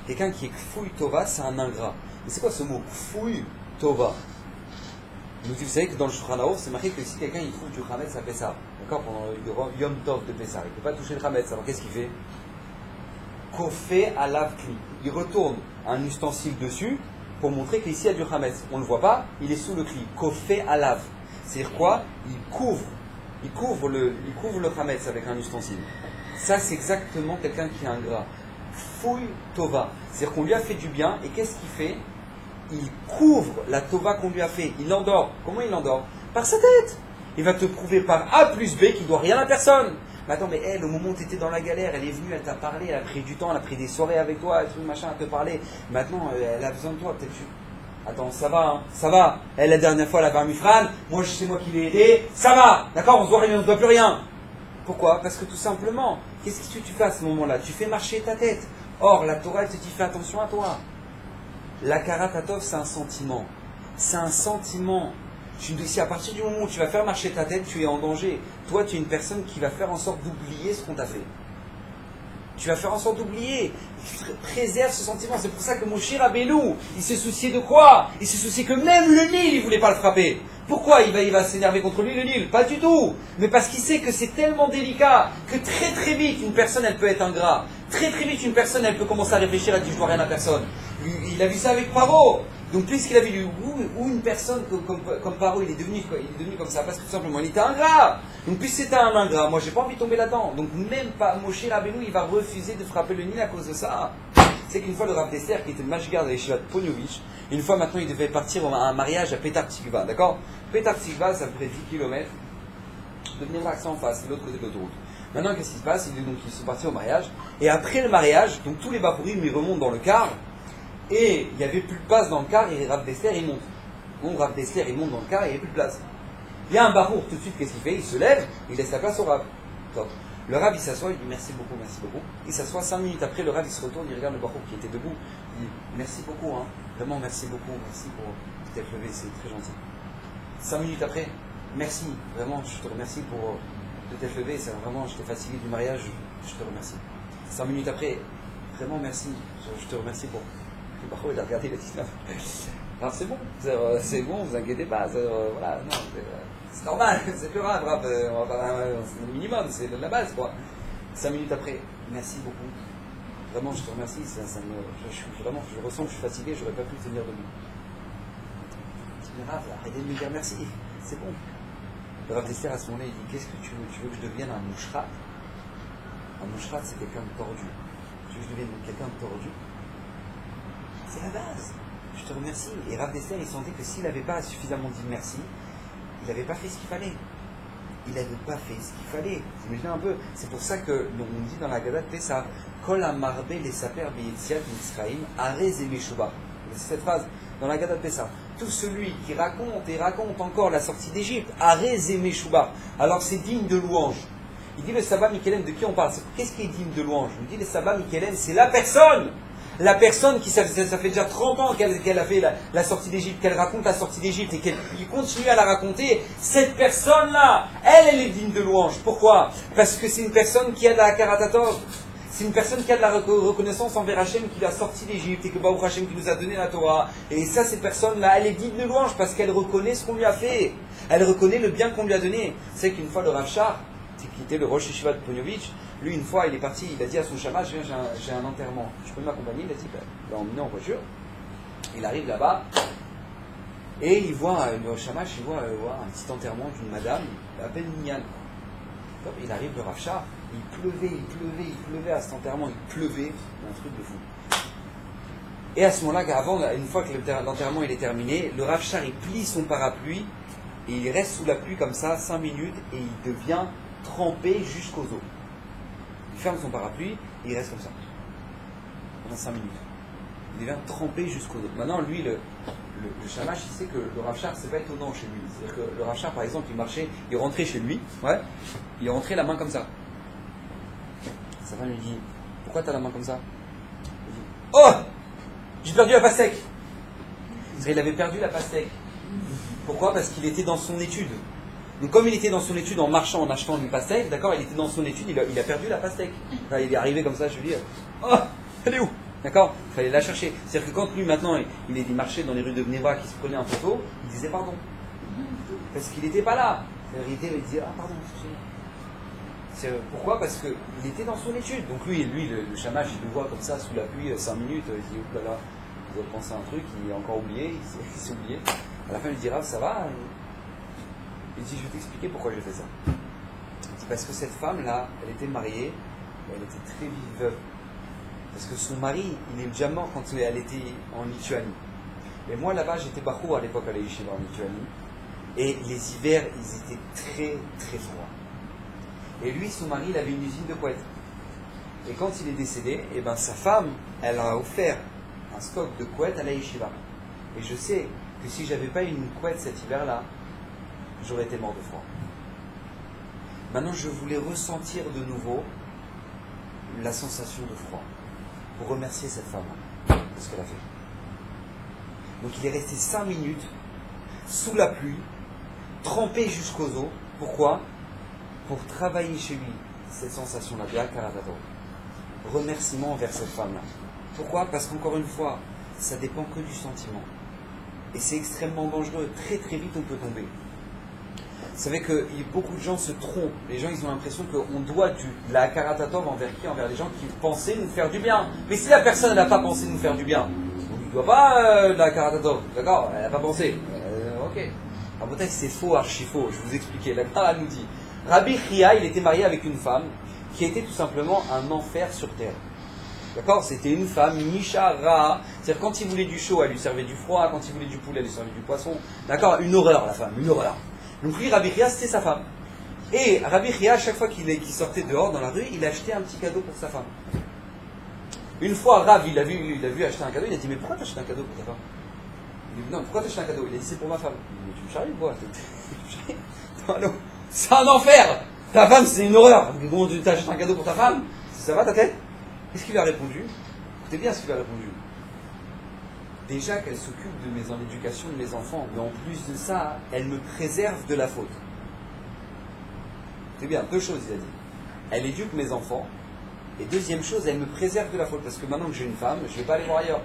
Quelqu'un qui est kfouy tova, c'est un ingrat. Mais c'est quoi ce mot kfouy tova? Vous savez que dans le Shulchan Aruch, c'est marqué que si quelqu'un il fout du Hametz à Pessah, d'accord, pendant le Yom Tov de Pessah, il ne peut pas toucher le Hametz, alors qu'est-ce qu'il fait? Kofé alav kli. Il retourne un ustensile dessus pour montrer qu'ici il y a du Hametz. On ne le voit pas, il est sous le kli. Kofé alav. C'est-à-dire quoi? Il couvre le Hametz avec un ustensile. Ça, c'est exactement quelqu'un qui est ingrat. Fouille Tova. C'est-à-dire qu'on lui a fait du bien, et qu'est-ce qu'il fait? Il couvre la Tova qu'on lui a fait. Il l'endort. Comment il l'endort? Par sa tête. Il va te prouver par A plus B qu'il ne doit rien à personne. Mais attends, mais elle, au moment où tu étais dans la galère, elle est venue, elle t'a parlé, elle a pris du temps, elle a pris des soirées avec toi, tout machin, à te parler. Maintenant, elle a besoin de toi. Peut-être attends, ça va, hein, ça va. Elle, la dernière fois, elle avait un mifran. Moi, c'est moi qui l'ai aidé. Ça va. D'accord, on se voit rien, on ne voit plus rien. Pourquoi? Parce que tout simplement, qu'est-ce que tu fais à ce moment-là? Tu fais marcher ta tête. Or, la Torah, elle te dit, fais attention à toi. La karatatov, c'est un sentiment. C'est un sentiment. Si à partir du moment où tu vas faire marcher ta tête, tu es en danger. Toi, tu es une personne qui va faire en sorte d'oublier ce qu'on t'a fait. Tu vas faire en sorte d'oublier. Préserve ce sentiment. C'est pour ça que Moshe Rabbeinu, il s'est soucié de quoi? Il s'est soucié que même le Nil, il ne voulait pas le frapper. Pourquoi il va s'énerver contre lui, le Nil? Pas du tout. Mais parce qu'il sait que c'est tellement délicat que très très vite, une personne, elle peut être ingrat. Très très vite, une personne, elle peut commencer à réfléchir, elle dit, je dois rien à personne. Il a vu ça avec Paro. Donc puisqu'il avait eu ou une personne comme Paro, il est devenu comme ça, parce que tout simplement il était ingrat. Donc puisque c'était un ingrat, moi j'ai pas envie de tomber là-dedans. Donc même pas Moshe Rabbeinu, il va refuser de frapper le Nil à cause de ça. C'est qu'une fois le Rav Dessler, qui était le mashgar de l'Yeshiva de Ponyovitch, une fois maintenant il devait partir à un mariage à Petar Tikva, d'accord? Petar Tikva, ça ferait 10 km de venir l'accent en face, de l'autre côté de l'autoroute. Maintenant qu'est-ce qui se passe? Ils sont partis au mariage, et après le mariage, donc tous les Bapourim ils remontent dans le car. Et il n'y avait plus de place dans le car, et Rav Dessler il monte. Bon, Rav Dessler il monte dans le car et il n'y a plus de place. Il y a un barour, tout de suite, qu'est-ce qu'il fait? Il se lève, il laisse la place au Rav. Top. Le Rav il s'assoit, il dit merci beaucoup, merci beaucoup. Il s'assoit 5 minutes après, le Rav il se retourne, il regarde le barour qui était debout. Il dit merci beaucoup, hein. Vraiment merci beaucoup, merci pour t'être levé, c'est très gentil. 5 minutes après, merci, vraiment je te remercie pour t'être levé, c'est vraiment, je t'ai fatigué du mariage, je te remercie. 5 minutes après, vraiment merci, je te remercie pour. Le barour il a regardé, il a dit non. Alors c'est bon, vous inquiétez pas, voilà, non, c'est normal, c'est plus grave, c'est le minimum, c'est la base, quoi. 5 minutes après, merci beaucoup, vraiment je te remercie, je ressens que je suis fatigué, j'aurais pas pu tenir debout. Je dis, Rav, arrêtez de me dire merci, c'est bon. Le Rav Dessler à ce moment-là, il dit, qu'est-ce que tu veux que je devienne un mouchrat? Un mouchrat, c'est quelqu'un de tordu. Tu veux que je devienne quelqu'un de tordu? C'est la base. Je te remercie. Et Rav Dessler, il sentait que s'il n'avait pas suffisamment dit merci, il n'avait pas fait ce qu'il fallait. Il n'avait pas fait ce qu'il fallait. Vous imaginez un peu. C'est pour ça que on dit dans la Gada de Pessah, Kol amarbe les saper beyetziat mitzraim arez et meshuba. C'est cette phrase dans la Gada de Pessah. Tout celui qui raconte et raconte encore la sortie d'Égypte, arez et meshuba. Alors c'est digne de louange. Il dit le Sabbat Mikelem, de qui on parle? Qu'est-ce qui est digne de louange? Il dit le Sabbat Mikelem, c'est la personne. La personne qui, ça fait déjà 30 ans qu'elle a fait la sortie d'Égypte, qu'elle raconte la sortie d'Égypte et qu'elle continue à la raconter, cette personne-là, elle est digne de louange. Pourquoi? Parce que c'est une personne qui a de la karatatov. C'est une personne qui a de la reconnaissance envers Hachem qui l'a sorti d'Égypte et que Baruch Hachem qui nous a donné la Torah. Et ça, cette personne-là, elle est digne de louange parce qu'elle reconnaît ce qu'on lui a fait. Elle reconnaît le bien qu'on lui a donné. C'est qu'une fois le Rav Shar, qui était le Rosh Yeshiva de Ponyovitch, lui, une fois, il est parti, il a dit à son shamash, j'ai un enterrement, je peux m'accompagner? Il a dit, il l'a emmené en voiture. Il arrive là-bas, et il voit, le shamash, il voit un petit enterrement d'une madame, à peine mignonne. Il arrive, le Rav Shar, il pleuvait à cet enterrement, il pleuvait, un truc de fou. Et à ce moment-là, une fois que l'enterrement il est terminé, le Rav Shar, il plie son parapluie, et il reste sous la pluie comme ça, 5 minutes, et il devient trempé jusqu'aux os. Il ferme son parapluie et il reste comme ça pendant 5 minutes. Il devient trempé jusqu'au dos. Maintenant, lui, le shamash, il sait que le Rav Shar, c'est pas étonnant chez lui. C'est-à-dire que le Rav Shar, par exemple, il marchait, il rentrait chez lui, il rentrait la main comme ça. Sa femme lui dit, pourquoi tu as la main comme ça? Il dit, oh, j'ai perdu la pastèque. Il avait perdu la pastèque. Pourquoi? Parce qu'il était dans son étude. Donc comme il était dans son étude en marchant, en achetant une pastèque, d'accord, il était dans son étude, il a perdu la pastèque. Enfin, il est arrivé comme ça, je lui dis, oh, elle est où? D'accord? Il fallait la chercher. C'est-à-dire que quand lui maintenant, il marchait dans les rues de Bnei Brak, il se prenait un photo, il disait pardon. Parce qu'il n'était pas là. Il disait, ah pardon, excusez-moi. Pourquoi? Parce qu'il était dans son étude. Donc lui le shamash, il le voit comme ça, sous la pluie, 5 minutes, il dit, ouh là là, il doit penser à un truc, il est encore oublié, il s'est oublié. À la fin, il lui dira, ça va? Il dit, je vais t'expliquer pourquoi j'ai fait ça. Il dit, parce que cette femme-là, elle était mariée, et elle était très vive veuve. Parce que son mari, il est déjà mort quand elle était en Lituanie. Et moi, là-bas, j'étais Bachou à l'époque à la Yeshiva en Lituanie. Et les hivers, ils étaient très, très froids. Et lui, son mari, il avait une usine de couettes. Et quand il est décédé, eh ben, sa femme, elle a offert un stock de couettes à la Yeshiva. Et je sais que si j'avais pas une couette cet hiver-là, j'aurais été mort de froid. Maintenant, je voulais ressentir de nouveau la sensation de froid pour remercier cette femme de ce qu'elle a fait. Donc il est resté 5 minutes sous la pluie, trempé jusqu'aux os. Pourquoi? Pour travailler chez lui cette sensation-là, de Akaratatov. Remerciement envers cette femme-là. Pourquoi? Parce qu'encore une fois, ça dépend que du sentiment. Et c'est extrêmement dangereux. Très très vite on peut tomber. Vous savez que beaucoup de gens se trompent. Les gens, ils ont l'impression qu'on doit de la Akaratatov envers qui? Envers les gens qui pensaient nous faire du bien. Mais si la personne n'a pas pensé nous faire du bien, ne dois pas la karatatov, d'accord? Elle n'a pas pensé. Ok. Rabotai, c'est faux, archi faux. Je vais vous expliquer. La Gemara nous dit, Rabbi Chia, il était marié avec une femme qui était tout simplement un enfer sur terre. D'accord? C'était une femme, Misha Ra. C'est-à-dire, quand il voulait du chaud, elle lui servait du froid. Quand il voulait du poulet, elle lui servait du poisson. D'accord? Une horreur, la femme, une horreur. Donc lui, Rabbi Chia, c'était sa femme. Et Rabbi Chia, à chaque fois qu'il sortait dehors dans la rue, il achetait un petit cadeau pour sa femme. Une fois, Rav, il a vu acheter un cadeau, il a dit, mais pourquoi t'achètes un cadeau pour ta femme? Il dit, non, pourquoi t'achètes un cadeau? Il a dit, c'est pour ma femme. Il dit, mais tu me charries ou quoi? Non, c'est un enfer! Ta femme, c'est une horreur! Comment tu t'achètes un cadeau pour ta femme? Ça va ta tête? Qu'est-ce qu'il lui a répondu? Écoutez bien ce qu'il lui a répondu. Déjà qu'elle s'occupe de l'éducation de mes enfants, mais en plus de ça, elle me préserve de la faute. C'est bien, deux choses, il a dit. Elle éduque mes enfants, et deuxième chose, elle me préserve de la faute, parce que maintenant que j'ai une femme, je ne vais pas aller voir ailleurs.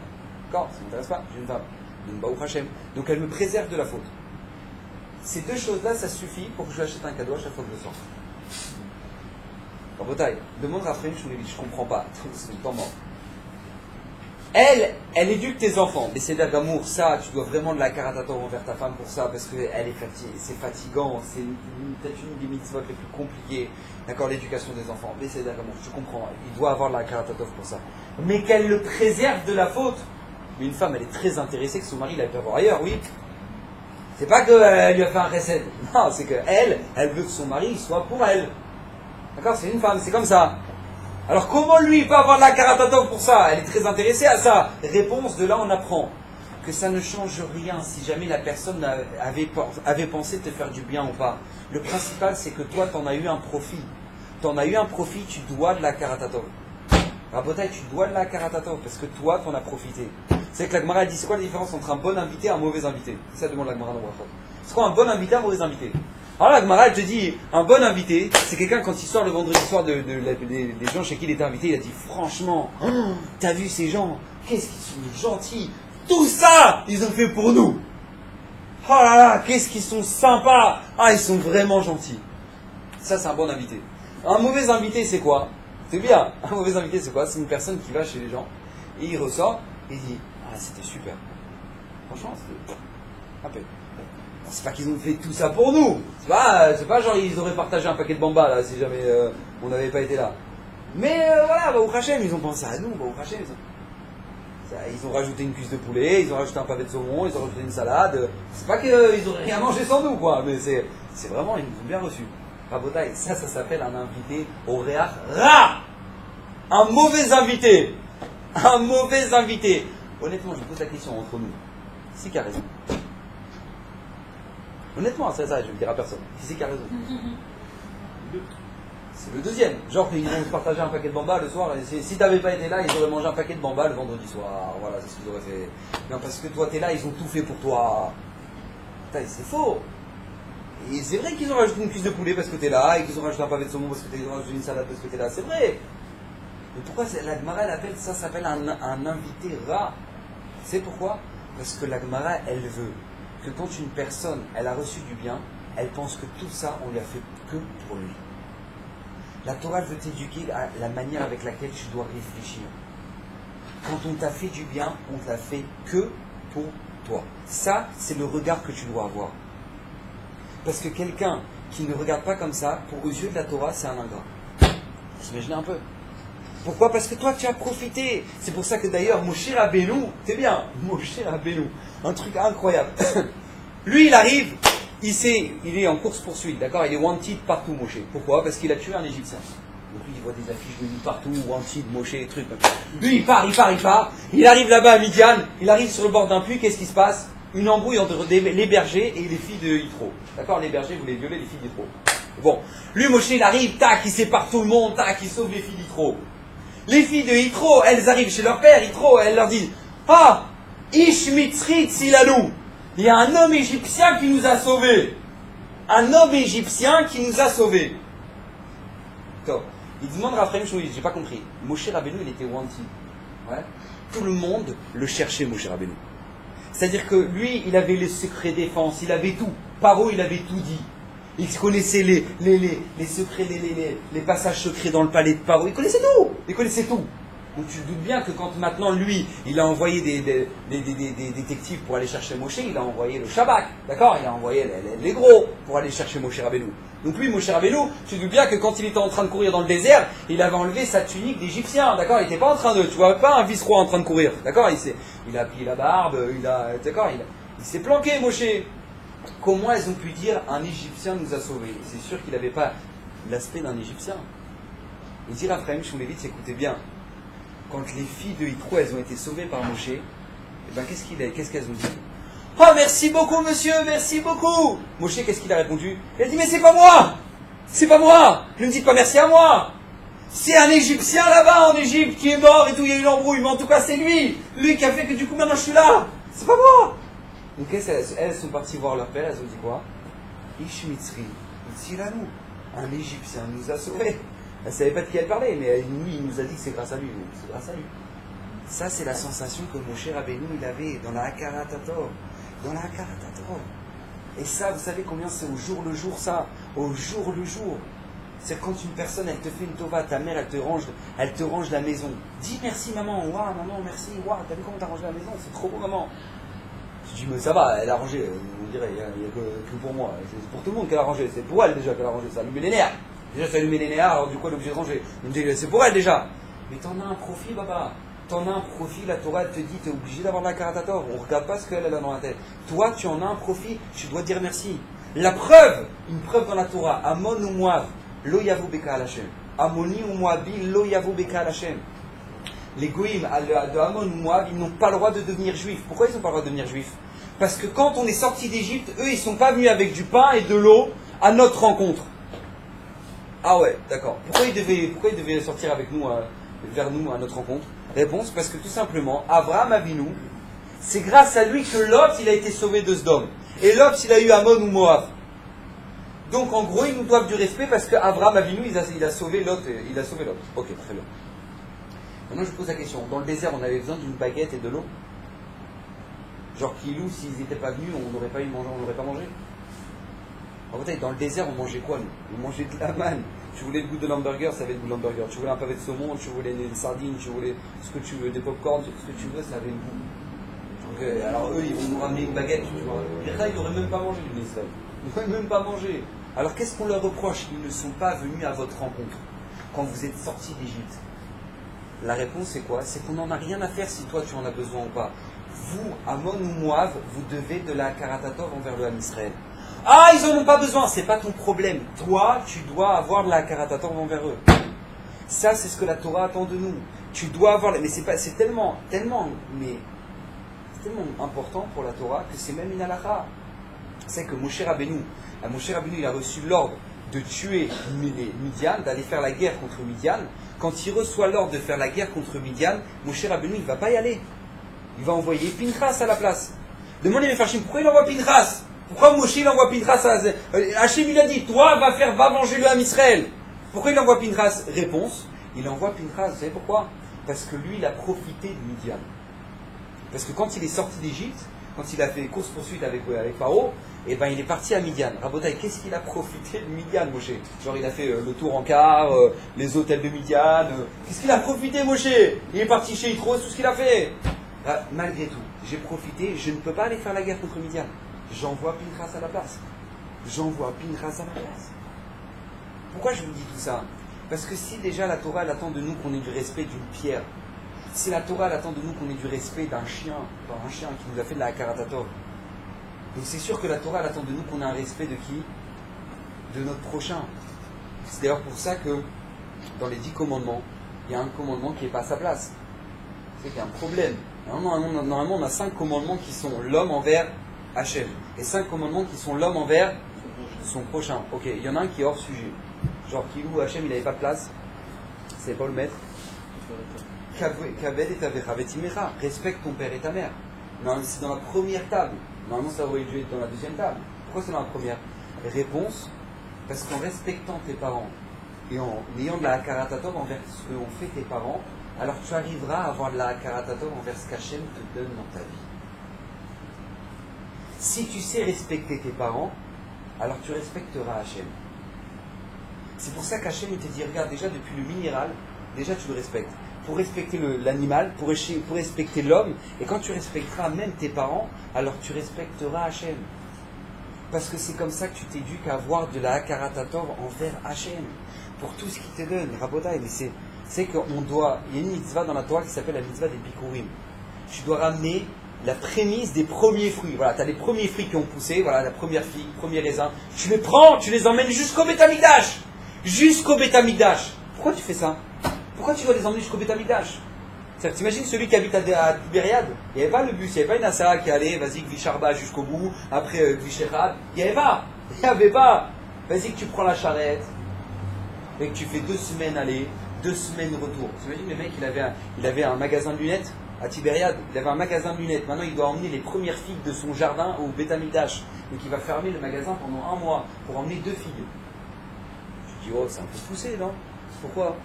D'accord? Ça ne m'intéresse pas, j'ai une femme. Donc, Baruch Hashem. Donc elle me préserve de la faute. Ces deux choses-là, ça suffit pour que je lui achète un cadeau à chaque fois que je sors. Rabotai, demande à French, je comprends pas, c'est le temps mort. Elle éduque tes enfants, mais c'est d'amour, ça, tu dois vraiment de la karatatov envers ta femme pour ça, parce que elle est c'est fatigant, c'est peut-être une des mitzvot les plus compliquées, d'accord, l'éducation des enfants, mais c'est d'amour, je comprends, il doit avoir de la karatatov pour ça. Mais qu'elle le préserve de la faute, mais une femme, elle est très intéressée que son mari l'aille pas voir ailleurs, oui. C'est pas qu'elle lui a fait un recette, non, c'est qu'elle, elle veut que son mari soit pour elle. D'accord, c'est une femme, c'est comme ça. Alors comment lui peut avoir de la karatatov pour ça? Elle est très intéressée à ça. Réponse, de là on apprend que ça ne change rien si jamais la personne avait pensé te faire du bien ou pas. Le principal c'est que toi t'en as eu un profit. T'en as eu un profit, tu dois de la karatatov. Rabotai, tu dois de la karatatov parce que toi t'en as profité. C'est que la Gemara dit, c'est quoi la différence entre un bon invité et un mauvais invité? C'est ça demande la Gemara dans Brachot. C'est quoi un bon invité et un mauvais invité? Alors la Gemara, elle te dit, un bon invité, c'est quelqu'un quand il sort le vendredi soir des gens chez qui il était invité, il a dit, franchement, t'as vu ces gens, qu'est-ce qu'ils sont gentils, tout ça, ils ont fait pour nous. Oh là là, qu'est-ce qu'ils sont sympas, ah ils sont vraiment gentils. Ça c'est un bon invité. Un mauvais invité c'est quoi? C'est bien, un mauvais invité c'est quoi? C'est une personne qui va chez les gens, et il ressort, et il dit, ah c'était super. Franchement, c'était un peu. C'est pas qu'ils ont fait tout ça pour nous. C'est pas genre ils auraient partagé un paquet de bambas là si jamais on n'avait pas été là. Mais voilà, Baruch Hashem, ils ont pensé à nous, Baruch Hashem. Ils ont rajouté une cuisse de poulet, ils ont rajouté un pavé de saumon, ils ont rajouté une salade. C'est pas qu'ils auraient rien mangé sans nous quoi, mais c'est vraiment, ils nous ont bien reçus. Rabotai, ça s'appelle un invité au Réach Ra. Un mauvais invité. Un mauvais invité. Honnêtement, je pose la question entre nous. C'est qui a raison? Honnêtement, c'est ça, je ne le dirai à personne. Qui c'est qui a raison? C'est le deuxième. Genre, ils vont se partager un paquet de bambas le soir, et si t'avais pas été là, ils auraient mangé un paquet de bambas le vendredi soir. Voilà, c'est ce qu'ils auraient fait. Non, parce que toi, t'es là, ils ont tout fait pour toi. Putain, c'est faux. Et c'est vrai qu'ils ont rajouté une cuisse de poulet parce que t'es là, et qu'ils ont rajouté un pavé de saumon parce que t'es là, rajouté une salade parce que t'es là, c'est vrai. Mais pourquoi la Gemara, elle appelle ça, s'appelle un invité rat? C'est pourquoi? Parce que la Gemara, elle veut que quand une personne, elle a reçu du bien, elle pense que tout ça, on lui a fait que pour lui. La Torah veut t'éduquer à la manière avec laquelle tu dois réfléchir. Quand on t'a fait du bien, on t'a fait que pour toi. Ça, c'est le regard que tu dois avoir. Parce que quelqu'un qui ne regarde pas comme ça, aux yeux de la Torah, c'est un ingrat. Vous imaginez un peu? Pourquoi? Parce que toi, tu as profité. C'est pour ça que d'ailleurs, Moshe Rabbeinu, c'est bien, Moshe Rabbeinu, un truc incroyable. Lui, il arrive, il est en course-poursuite, d'accord? Il est wanted partout, Moshe. Pourquoi? Parce qu'il a tué un Égyptien. Donc lui, il voit des affiches de lui partout, wanted, Moshe, trucs. Lui, il part. Il arrive là-bas à Midian, il arrive sur le bord d'un puits, qu'est-ce qui se passe? Une embrouille entre les bergers et les filles de Yitro. D'accord? Les bergers voulaient violer les filles d'Yitro. Bon, lui, Moshe, il arrive, tac, il sépare tout le monde, tac, il sauve les filles d'Yitro. Les filles de Yitro, elles arrivent chez leur père, Yitro, elles leur disent, ah, Ish Mitzrit Silalou, il y a un homme égyptien qui nous a sauvés. Un homme égyptien qui nous a sauvés. Top. Il demande à Raphaël Chouïs, j'ai pas compris. Moshe Rabbeinu, il était wanted. Ouais. Tout le monde le cherchait, Moshe Rabbeinu. C'est-à-dire que lui, il avait les secrets défense, il avait tout. Paro, il avait tout dit. Il connaissait les secrets, les passages secrets dans le palais de Paro. Il connaissait tout. Donc tu te doutes bien que quand maintenant lui, il a envoyé des détectives pour aller chercher Moshe, il a envoyé le Shabak, d'accord? Il a envoyé les gros pour aller chercher Moshe Rabbeinu. Donc lui, Moshe Rabbeinu, tu te doutes bien que quand il était en train de courir dans le désert, il avait enlevé sa tunique d'Égyptien, d'accord? Il n'était pas en train de, tu vois pas un vice-roi en train de courir, d'accord? Il a plié la barbe, d'accord? Il s'est planqué, Moshe. Comment elles ont pu dire un Égyptien nous a sauvés? C'est sûr qu'il n'avait pas l'aspect d'un Égyptien. Il dit Raphaël Shmulevitz, écoutez bien, quand les filles de Yitro, elles ont été sauvées par Moshe, eh ben, qu'est-ce qu'elles ont dit? Oh, merci beaucoup, monsieur, merci beaucoup. Moshe, qu'est-ce qu'il a répondu? Il a dit, mais c'est pas moi! C'est pas moi! Ne me dites pas merci à moi! C'est un Égyptien là-bas en Égypte qui est mort et tout, il y a eu l'embrouille, mais en tout cas c'est lui! Lui qui a fait que du coup maintenant je suis là! C'est pas moi! Donc elles sont parties voir leur père, elles ont dit quoi? Ishmitzri, Itzilanu, un Égyptien nous a sauvés. Elle ne savait pas de qui elle parlait, mais lui, il nous a dit que c'est grâce à lui. C'est grâce à lui. Ça, c'est la sensation que Moshe Rabbeinu, il avait dans la Hakarat Hatorah. Dans la Hakarat Hatorah. Et ça, vous savez combien c'est au jour le jour, ça? Au jour le jour. C'est quand une personne, elle te fait une tova, ta mère, elle te range la maison. Dis merci maman, waouh maman, merci, waouh, t'as vu comment t'as rangé la maison? C'est trop beau maman. Je dis, mais ça va, elle a rangé, on dirait, il n'y a que pour moi. C'est pour tout le monde qu'elle a rangé, c'est pour elle déjà qu'elle a rangé, ça allume les nerfs. Déjà, ça allume les nerfs, alors du coup, elle est obligée de ranger. Il me dit, c'est pour elle déjà. Mais t'en as un profit, baba. T'en as un profit, la Torah, elle te dit, t'es obligé d'avoir la karatator. On ne regarde pas ce qu'elle a dans la tête. Toi, tu en as un profit, tu dois dire merci. La preuve, une preuve dans la Torah, Amon ou Moav, lo yavu beka al Hashem. Amoni ou Moabi, lo yavu beka al Hashem. Les goïms de Amon ou Moab, ils n'ont pas le droit de devenir juifs. Pourquoi ils n'ont pas le droit de devenir juifs? Parce que quand on est sorti d'Égypte, eux, ils ne sont pas venus avec du pain et de l'eau à notre rencontre. Ah ouais, d'accord. Pourquoi ils devaient sortir avec nous, vers nous, à notre rencontre? Réponse, parce que tout simplement, Abraham Avinu, c'est grâce à lui que Lot, il a été sauvé de Sodome. Et Lot, il a eu Amon ou Moab. Donc en gros, ils nous doivent du respect parce qu'Abraham Avinu, il a sauvé Lot. Ok, très bien. Maintenant, je pose la question. Dans le désert, on avait besoin d'une baguette et de l'eau? Genre, Kilou, s'ils n'étaient pas venus, on n'aurait pas mangé? En fait, dans le désert, on mangeait quoi, nous? On mangeait de la manne. Tu voulais le goût de l'hamburger, ça avait le goût de l'hamburger. Tu voulais un pavé de saumon, tu voulais des sardines, tu voulais ce que tu veux, des pop-corn, ce que tu veux, ça avait le goût. Donc, alors eux, ils vont nous ramener une baguette, tu vois. Et là, ils n'auraient même pas mangé du Israël. Ils n'auraient même pas mangé. Alors, qu'est-ce qu'on leur reproche? Ils ne sont pas venus à votre rencontre quand vous êtes sortis d'Égypte. La réponse, c'est quoi? C'est qu'on n'en a rien à faire si toi, tu en as besoin ou pas. Vous, Amon ou Moav, vous devez de la karatator envers le Ham Israël. Ah, ils n'en ont pas besoin, c'est pas ton problème. Toi, tu dois avoir de la karatator envers eux. Ça, c'est ce que la Torah attend de nous. Tu dois avoir, mais c'est tellement important pour la Torah que c'est même une halakha. C'est que Moshe Rabbeinu, il a reçu l'ordre de tuer Midian, d'aller faire la guerre contre Midian. Quand il reçoit l'ordre de faire la guerre contre Midian, Moshe Rabbeinu, il ne va pas y aller. Il va envoyer Pinchas à la place. Demandez mes Farshim, pourquoi il envoie Pinchas? Pourquoi Moshe il envoie Pinchas à Hachem, il a dit, toi va venger le Ham Israël. Pourquoi il envoie Pinchas? Réponse, il envoie Pinchas, vous savez pourquoi? Parce que lui, il a profité de Midian. Parce que quand il est sorti d'Égypte, quand il a fait course-poursuite avec Pharaon, et ben il est parti à Midian. Rabotai, qu'est-ce qu'il a profité de Midian, Moshe? Genre il a fait le tour en car, les hôtels de Midian. Qu'est-ce qu'il a profité, Moshe? Il est parti chez Yitro, c'est tout ce qu'il a fait. Malgré tout, j'ai profité, je ne peux pas aller faire la guerre contre Midian. J'envoie Pinchas à la place. Pourquoi je vous dis tout ça? Parce que si déjà la Torah elle attend de nous qu'on ait du respect d'une pierre, si la Torah elle attend de nous qu'on ait du respect d'un chien qui nous a fait de la karatator, donc c'est sûr que la Torah elle attend de nous qu'on ait un respect de qui? De notre prochain. C'est d'ailleurs pour ça que dans les 10 commandements, il y a un commandement qui n'est pas à sa place. C'est qu'il y a un problème. Normalement, on a 5 commandements qui sont l'homme envers Hachem. Et 5 commandements qui sont l'homme envers son prochain. Ok, il y en a un qui est hors sujet. Genre, Kilou, Hachem, il n'avait pas de place. C'est pas le maître. Kaved et tavecha vetimecha. Respecte ton père et ta mère. C'est dans la première table. Normalement, ça aurait dû être dans la deuxième table. Pourquoi c'est dans la première? Réponse, parce qu'en respectant tes parents et en ayant de la karatator envers ce que ont fait tes parents, alors tu arriveras à avoir de la karatator envers ce qu'Hachem te donne dans ta vie. Si tu sais respecter tes parents, alors tu respecteras Hachem. C'est pour ça qu'Hachem il te dit, regarde, déjà depuis le minéral, déjà tu le respectes. pour respecter l'animal, pour respecter l'homme. Et quand tu respecteras même tes parents, alors tu respecteras Hachem. Parce que c'est comme ça que tu t'éduques à avoir de la Hakaratatov envers Hachem. Pour tout ce qu'il te donne, Rabotai. Mais c'est qu'on doit. Il y a une mitzvah dans la Torah qui s'appelle la mitzvah des Bikurim. Tu dois ramener la prémisse des premiers fruits. Voilà, tu as les premiers fruits qui ont poussé, voilà, la première figue, premier raisin. Tu les prends, tu les emmènes jusqu'au Beth Amikdash. Jusqu'au Beth Amikdash. Pourquoi tu fais ça? Pourquoi tu dois les emmener jusqu'au Beth Amikdash? T'imagines celui qui habite à Tibériade, il n'y avait pas le bus, il n'y avait pas une Asara qui allait, vas-y, Gvisharba jusqu'au bout, après Gvisherad. Il n'y avait pas. Il n'y avait pas. Vas-y que tu prends la charrette et que tu fais 2 semaines aller, 2 semaines retour. T'imagines le mec, il avait un magasin de lunettes à Tibériade, il avait un magasin de lunettes. Maintenant, il doit emmener les premières figues de son jardin au Beth Amikdash. Donc, il va fermer le magasin pendant 1 mois pour emmener 2 figues. Je dis, oh, c'est un peu poussé, non? Pourquoi?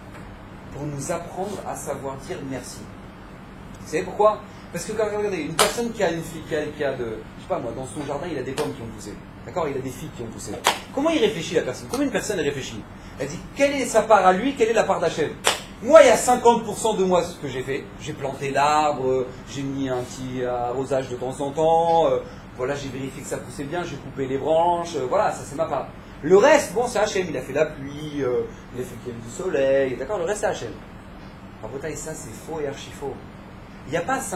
Pour nous apprendre à savoir dire merci. Vous savez pourquoi? Parce que, regardez, une personne qui a une fille, qui a de, je sais pas moi, dans son jardin, il a des pommes qui ont poussé. D'accord? Il a des figues qui ont poussé. Comment il réfléchit, la personne? Comment une personne réfléchit? Elle dit, quelle est sa part à lui, quelle est la part d'Hachem? Moi, il y a 50% de moi ce que j'ai fait. J'ai planté l'arbre, j'ai mis un petit arrosage de temps en temps, voilà, j'ai vérifié que ça poussait bien, j'ai coupé les branches, voilà, ça c'est ma part. Le reste, bon, c'est Hachem, il a fait la pluie, il a fait qu'il y ait du soleil, d'accord, le reste c'est Hachem. Rabotai, ça c'est faux et archi faux. Il n'y a pas 50%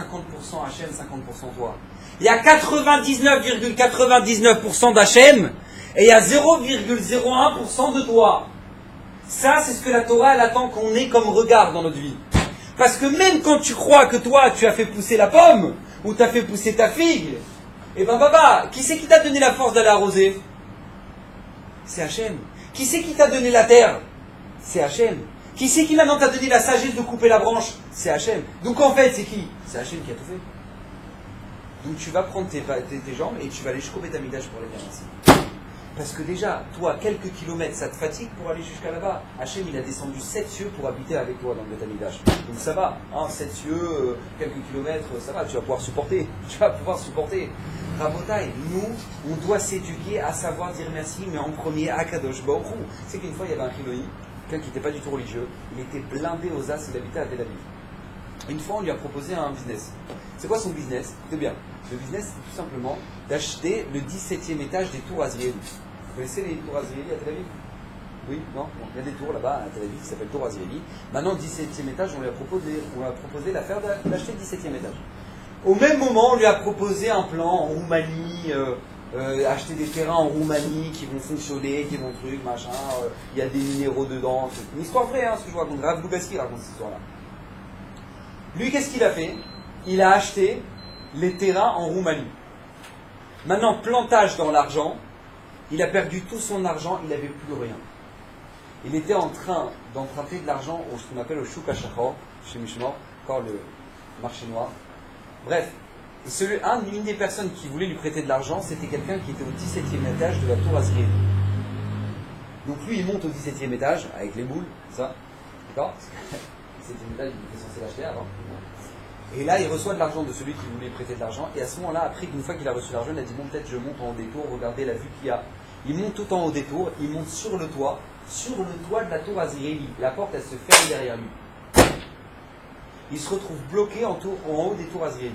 Hachem, 50% toi. Il y a 99,99% d'Hachem et il y a 0,01% de toi. Ça, c'est ce que la Torah, elle attend qu'on ait comme regard dans notre vie. Parce que même quand tu crois que toi, tu as fait pousser la pomme, ou tu as fait pousser ta figue, et ben baba, qui c'est qui t'a donné la force d'aller arroser? C'est Hachem. Qui c'est qui t'a donné la terre? C'est Hachem. Qui c'est qui maintenant t'a donné la sagesse de couper la branche? C'est Hachem. Donc en fait, c'est qui? C'est Hachem qui a tout fait. Donc tu vas prendre tes jambes et tu vas aller jusqu'au Beth Amikdash pour aller bien ici. Parce que déjà, toi, quelques kilomètres, ça te fatigue pour aller jusqu'à là-bas. Hachem, il a descendu 7 cieux pour habiter avec toi dans le Beth Amikdash. Donc ça va, hein, 7 cieux, quelques kilomètres, ça va, tu vas pouvoir supporter. Tu vas pouvoir supporter. Rabotai, nous, on doit s'éduquer à savoir dire merci, mais en premier, à Kadosh Baruch Hu. C'est qu'une fois, il y avait un Chiloni, quelqu'un qui n'était pas du tout religieux, il était blindé aux as, il habitait à Tel Aviv. Une fois, on lui a proposé un business. C'est quoi son business? C'est bien. Le business, c'est tout simplement d'acheter le 17e étage des tours Azrieli. Vous connaissez les tours Azrieli à Tel Aviv? Oui? Non? Bon, il y a des tours là-bas à Tel Aviv qui s'appellent tours Azrieli. Maintenant, 17e étage, on lui a proposé l'affaire d'acheter le 17e étage. Au même moment, on lui a proposé un plan en Roumanie, acheter des terrains en Roumanie qui vont fonctionner, qui vont truc, machin, il y a des minéraux dedans. C'est une histoire vraie, hein, ce que je vous raconte. Rav Lubeski raconte cette histoire-là. Lui, qu'est-ce qu'il a fait? Il a acheté les terrains en Roumanie. Maintenant, plantage dans l'argent, il a perdu tout son argent, il n'avait plus rien. Il était en train d'emprunter de l'argent au ce qu'on appelle au Shuk HaShachor, chez Mishmor, encore le marché noir. Bref, une des personnes qui voulait lui prêter de l'argent, c'était quelqu'un qui était au 17e étage de la tour Azrieli. Donc lui, il monte au 17e étage, avec les boules, ça, d'accord? 17e étage, il était censé l'acheter avant. Et là, il reçoit de l'argent de celui qui voulait prêter de l'argent. Et à ce moment-là, après, une fois qu'il a reçu l'argent, il a dit, bon, peut-être je monte en haut des tours, regardez la vue qu'il y a. Il monte tout en haut des tours, il monte sur le toit de la tour Azrieli. La porte, elle se ferme derrière lui. Il se retrouve bloqué en haut des tours Azrieli.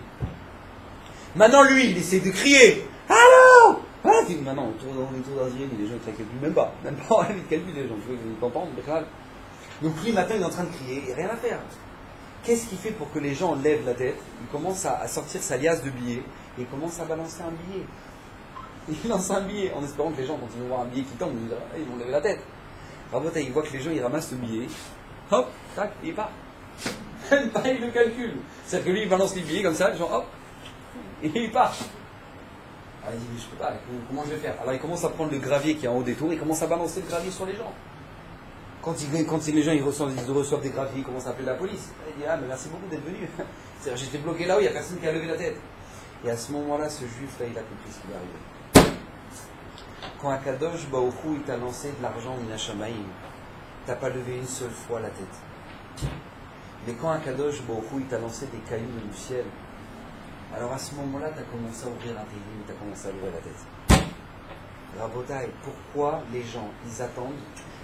Maintenant, lui, il essaie de crier. Allô? Maintenant, autour des tours Azrieli, les gens ne calculent plus, même pas envie de calculer, les gens, ils t'entendent, donc lui, maintenant, il est en train de crier, et rien à faire. Qu'est-ce qu'il fait pour que les gens lèvent la tête? Il commence à sortir sa liasse de billets et il commence à balancer un billet. Il lance un billet en espérant que les gens, quand ils vont voir un billet qui tombe, ils vont lever la tête. Rabota, il voit que les gens ils ramassent le billet, hop, tac, et il part. Même pas, il le calcule. C'est-à-dire que lui, il balance les billets comme ça, genre hop, et il part. Alors il dit, mais je peux pas, comment je vais faire? Alors il commence à prendre le gravier qui est en haut des tours, il commence à balancer le gravier sur les gens. Quand les gens ils reçoivent des graviers, ils commencent à appeler la police. Il dit, ah, mais merci beaucoup d'être venu. C'est-à-dire, j'étais bloqué là où il n'y a personne qui a levé la tête. Et à ce moment-là, ce juif-là, il a compris ce qui est arrivé. Quand Akadosh Baruch Hu, il t'a lancé de l'argent au Minashamaïm, t'as pas levé une seule fois la tête. Mais quand Akadosh Baruch Hu, il t'a lancé des cailloux du ciel, alors à ce moment-là, t'as commencé à ouvrir un télim, t'as commencé à lever la tête. Rabotai, pourquoi les gens, ils attendent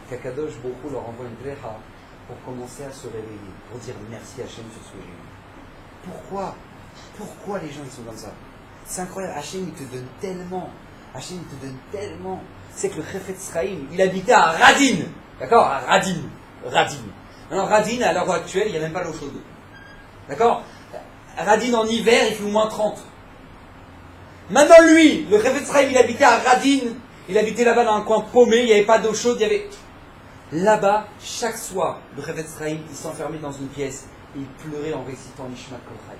qu'Akadosh Baruch Hu leur envoie une bracha pour commencer à se réveiller, pour dire merci Hachem sur ce que j'ai eu. Pourquoi les gens ils sont comme ça? C'est incroyable, Hachem il te donne tellement. Hachem il te donne tellement. C'est que le Chefetz Chaim, il habitait à Radin. D'accord? À Radin. Alors Radin, à l'heure actuelle, il n'y a même pas l'eau chaude. D'accord? Radin en hiver, il fait au moins 30. Maintenant lui, le Chefetz Chaim, il habitait à Radin. Il habitait là-bas dans un coin paumé, il n'y avait pas d'eau chaude, il y avait... Là-bas, chaque soir, le Chefetz Chaim, il s'enfermait dans une pièce et il pleurait en récitant Nishmat Kol Chai.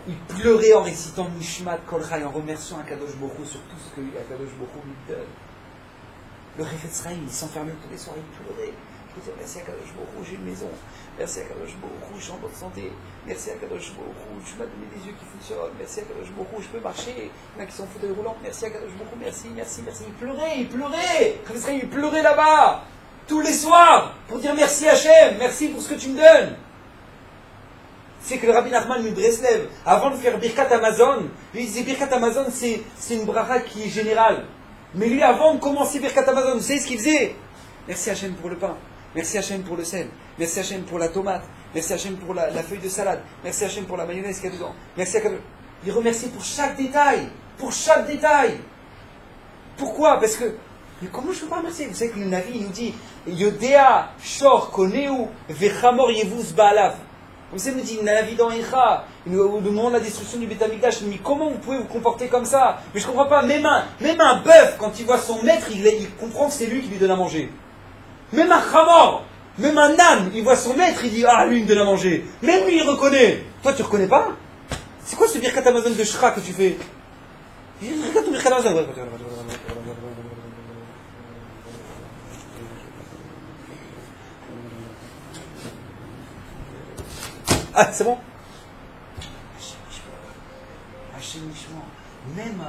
Il pleurait en récitant Nishmat Kol Chai, en remerciant Akadosh Baruch Hu sur tout ce que Akadosh Baruch Hu lui donne. Le Chefetz Chaim, il s'enfermait tous les soirs, il pleurait. Il disait merci Akadosh Baruch Hu, j'ai une maison. Merci Akadosh Baruch Hu, je suis en bonne santé. Merci Akadosh Baruch Hu, tu m'as donné des yeux qui fonctionnent. Merci Akadosh Baruch Hu, je peux marcher. Il y en a qui sont en fauteuil roulant. Merci Akadosh Baruch Hu, merci. Il pleurait. Le Chefetz Chaim, il pleurait là-bas. Tous les soirs, pour dire merci Hachem, merci pour ce que tu me donnes. C'est que le Rabbi Nachman de Breslev, avant de faire Birkat Amazon, lui disait Birkat Amazon c'est une bracha qui est générale. Mais lui, avant de commencer Birkat Amazon, vous savez ce qu'il faisait? Merci Hachem pour le pain, merci Hachem pour le sel, merci Hachem pour la tomate, merci Hachem pour la feuille de salade, merci Hachem pour la mayonnaise qu'il y a dedans, merci Hachem. Il remercie pour chaque détail, Pourquoi? Parce que, mais comment je peux pas remercier? Vous savez que le Navi il nous dit Yodea Shor Koneu Vechamor Yevus Baalav. Comme ça, il nous dit Navi dans Echa, au moment de la destruction du Beth Amikdash, il nous dit comment vous pouvez vous comporter comme ça? Mais je comprends pas, même un bœuf, quand il voit son maître, il comprend que c'est lui qui lui donne à manger. Même un Chamor, même un âne, il voit son maître, il dit ah, lui il me donne à manger. Même lui il reconnaît. Toi tu reconnais pas? C'est quoi ce Birkat Amazon de Shra que tu fais? Regarde ton Birkat Amazon. Ah, c'est bon? Hachémishement. Même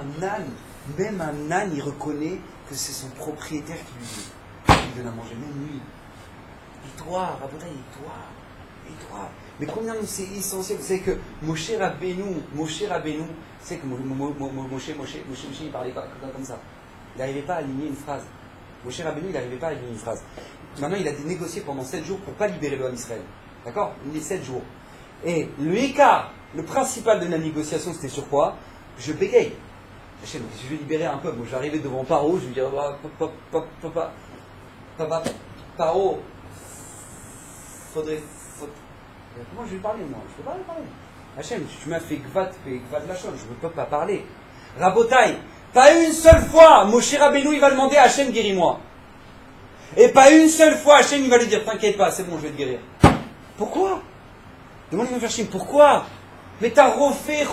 un âne, il reconnaît que c'est son propriétaire qui lui donne à manger, même lui. Et toi, Rabotai, et toi. Mais combien c'est essentiel? Vous savez que Moshe Rabbeinu, c'est que Moshe, il parlait comme ça. Il n'arrivait pas à aligner une phrase. Moshe Rabbeinu, il n'arrivait pas à aligner une phrase. Maintenant, il a négocié pendant 7 jours pour ne pas libérer le Ham Israël. D'accord? Les 7 jours. Et le écart, le principal de la négociation, c'était sur quoi? Je bégaye. Je vais libérer un peuple. Moi, je vais arriver devant Paro, je vais dire Paro, faudrait. Comment je vais parler, moi? Je ne peux pas parler. Hachem, tu m'as fait Gvat Lachon, je ne peux pas parler. Rabotai, pas une seule fois, Moshe Rabbeinu, il va demander à Hachem, guéris-moi. Et pas une seule fois, Hachem, il va lui dire, t'inquiète pas, c'est bon, je vais te guérir. Pourquoi? Demandez-moi à faire pourquoi? Mais t'as refait,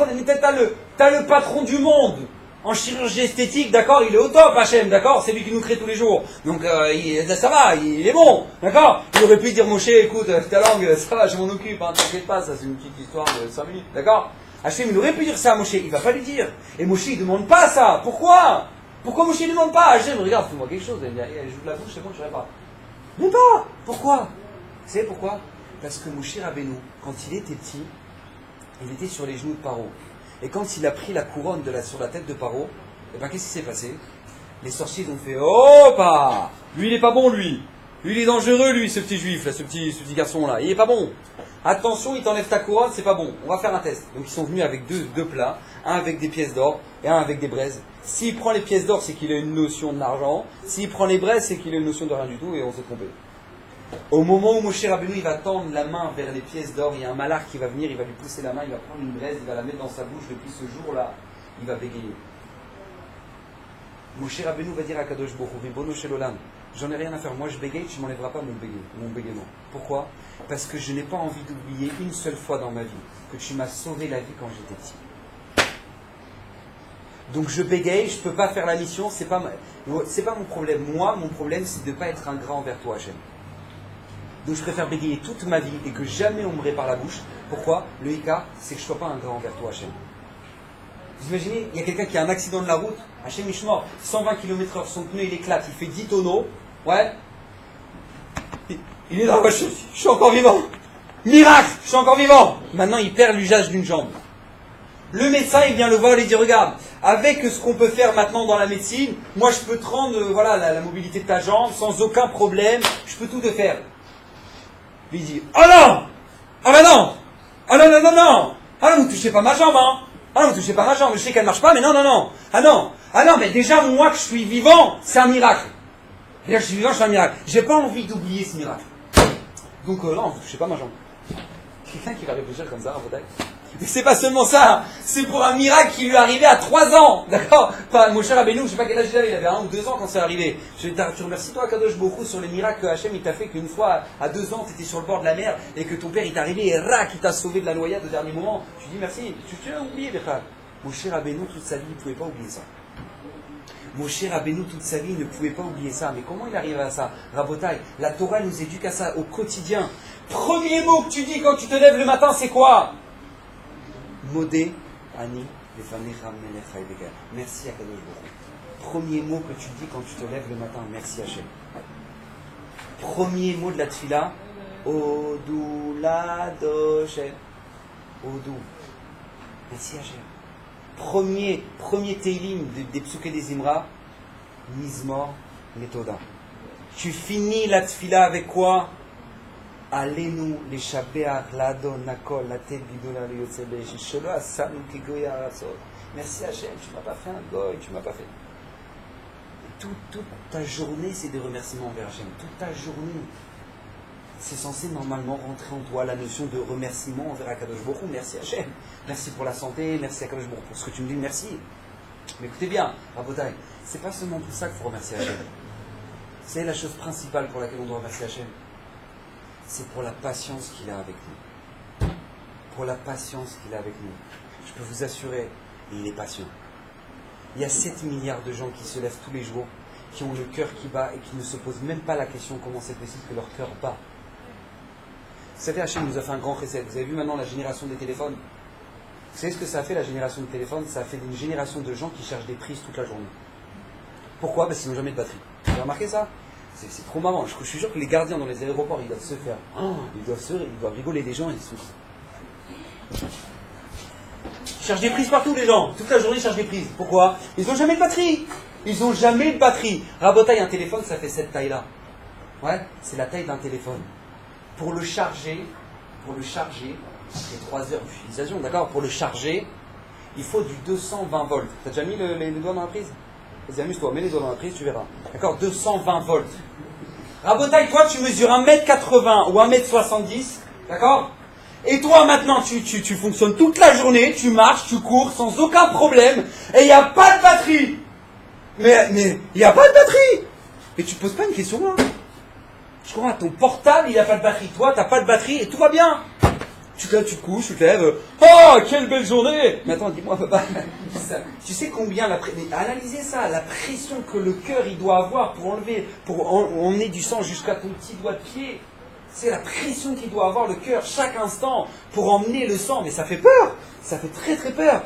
t'as le patron du monde en chirurgie esthétique, d'accord? Il est au top, Hachem, d'accord? C'est lui qui nous crée tous les jours. Donc ça va, il est bon, d'accord? Il aurait pu dire Moshe, écoute, ta langue, ça va, je m'en occupe, hein, t'inquiète pas, ça c'est une petite histoire de 5 minutes, d'accord? Hachem, il aurait pu dire ça à Moshe, il va pas lui dire. Et Moshe, il demande pas ça. Pourquoi? Pourquoi Moshe ne demande pas? Hachem, regarde, fais-moi quelque chose, elle joue de la bouche, c'est bon, je ne pas. Mais pas. Pourquoi? Vous savez pourquoi? Parce que Moshe Rabbeinu, quand il était petit, il était sur les genoux de Paro. Et quand il a pris la couronne sur la tête de Paro, eh ben, qu'est-ce qui s'est passé? Les sorciers ont fait oh pas. Lui il est pas bon lui. Lui il est dangereux lui, ce petit juif là, ce petit garçon là. Il est pas bon. Attention, il t'enlève ta couronne, c'est pas bon. On va faire un test. Donc ils sont venus avec deux plats, un avec des pièces d'or et un avec des braises. S'il prend les pièces d'or, c'est qu'il a une notion de l'argent. S'il prend les braises, c'est qu'il a une notion de rien du tout et on s'est trompé. Au moment où Moshe Rabbeinu il va tendre la main vers les pièces d'or, il y a un malach qui va venir, il va lui pousser la main, il va prendre une braise, il va la mettre dans sa bouche. Depuis ce jour-là, il va bégayer. Moshe Rabbeinu va dire à Kadosh Baruch Hu, Ribono shel olam, j'en ai rien à faire, moi je bégaye, tu m'enlèveras pas mon bégaiement. Pourquoi? Parce que je n'ai pas envie d'oublier une seule fois dans ma vie que tu m'as sauvé la vie quand j'étais petit. Donc je bégaye, je ne peux pas faire la mission, c'est pas mon problème. Moi, mon problème, c'est de ne pas être ingrat envers toi, Hachem. Donc je préfère bégayer toute ma vie et que jamais on me répare la bouche. Pourquoi? Le hika, c'est que je ne sois pas ingrat envers toi, Hachem. Vous imaginez, il y a quelqu'un qui a un accident de la route, Hachem Ishmor, 120 km/h, son pneu il éclate, il fait 10 tonneaux, ouais. Il est dans la voiture, je suis encore vivant. Miracle, je suis encore vivant. Maintenant il perd l'usage d'une jambe. Le médecin il vient le voir et il dit regarde, avec ce qu'on peut faire maintenant dans la médecine, moi je peux te rendre la mobilité de ta jambe sans aucun problème, je peux tout te faire. Lui il dit, oh non! Ah bah non! Ah non, non, non, non! Ah non, vous touchez pas ma jambe, hein! Ah non, vous touchez pas ma jambe, je sais qu'elle marche pas, mais non, non, non! Ah non! Ah non, mais déjà, moi que je suis vivant, c'est un miracle! Déjà, je suis vivant, c'est un miracle. J'ai pas envie d'oublier ce miracle. Donc non, vous touchez pas ma jambe. Quelqu'un qui va réfléchir comme ça, en fauteuil. Mais c'est pas seulement ça, c'est pour un miracle qui lui est arrivé à 3 ans, d'accord? Enfin, mon cher Abénou, je sais pas quel âge il avait 1 ou 2 ans quand c'est arrivé. Tu remercies toi, Kadosh beaucoup sur les miracles que Hachem il t'a fait qu'une fois, à 2 ans, tu étais sur le bord de la mer et que ton père il t'est arrivé et rac, il t'a sauvé de la noyade au dernier moment. Tu dis merci, tu l'as oublié, les frères. Mon cher Abénou, toute sa vie, il ne pouvait pas oublier ça. Mon cher Abénou, toute sa vie, il ne pouvait pas oublier ça. Mais comment il arrive à ça? Rabotai, la Torah nous éduque à ça au quotidien. Premier mot que tu dis quand tu te lèves le matin, c'est quoi? Modé, Ani, Lefanecha Melech Haïvega. Merci à Kadosh Baruch. Premier mot que tu dis quand tu te lèves le matin, merci Hachem. Premier mot de la tfila, Odou Ladoshem. Odou. Merci Hachem. Premier Teilim des Psuké des Imra, Mizmor Metoda. Tu finis la tfila avec quoi? Allez-nous les Shabéach, l'Adon, Nakol, la tête Bidola, le Yotzebe, Shisholo, Asanu, Kigoya, Rassol. Merci Hachem, tu m'as pas fait un goy, tu m'as pas fait. Toute ta journée, c'est des remerciements envers Hachem. Toute ta journée. C'est censé normalement rentrer en toi la notion de remerciement envers Akadosh Baruch Hu. Merci Hachem. Merci pour la santé, merci Akadosh Baruch Hu pour ce que tu me dis, merci. Mais écoutez bien, Rabotai, c'est pas seulement pour ça qu'il faut remercier Hachem. C'est la chose principale pour laquelle on doit remercier Hachem. C'est pour la patience qu'il a avec nous. Pour la patience qu'il a avec nous. Je peux vous assurer, il est patient. Il y a 7 milliards de gens qui se lèvent tous les jours, qui ont le cœur qui bat et qui ne se posent même pas la question comment c'est possible que leur cœur bat. Vous savez, Hachem nous a fait un grand recette. Vous avez vu maintenant la génération des téléphones. Vous savez ce que ça a fait, la génération des téléphones? Ça a fait une génération de gens qui cherchent des prises toute la journée. Pourquoi? Parce qu'ils n'ont jamais de batterie. Vous avez remarqué ça? C'est trop marrant. Je suis sûr que les gardiens dans les aéroports, ils doivent se faire. Ils doivent rigoler des gens. Ils cherchent des prises partout, les gens. Toute la journée, ils cherchent des prises. Pourquoi? Ils n'ont jamais de batterie. Ils n'ont jamais de batterie. Rabotaille, un téléphone, ça fait cette taille-là. Ouais, c'est la taille d'un téléphone. Pour le charger, c'est 3 heures d'utilisation, d'accord? Pour le charger, il faut du 220 volts. T'as déjà mis les doigts dans la prise? Vas-y, amuse-toi, mets les doigts dans la prise, tu verras. D'accord? 220 volts. Rabotaille, toi, tu mesures 1m80 ou 1m70, d'accord? Et toi, maintenant, tu fonctionnes toute la journée, tu marches, tu cours sans aucun problème, et il n'y a pas de batterie. Mais il n'y a pas de batterie. Et tu ne poses pas une question là. Je crois, ton portable, il n'y a pas de batterie. Toi, tu n'as pas de batterie et tout va bien. Tu te couches, tu te lèves. Oh, quelle belle journée. Mais attends, dis-moi, papa. Tu sais combien analysez ça, la pression que le cœur il doit avoir pour emmener du sang jusqu'à ton petit doigt de pied. C'est la pression qu'il doit avoir le cœur chaque instant pour emmener le sang. Mais ça fait peur. Ça fait très très peur.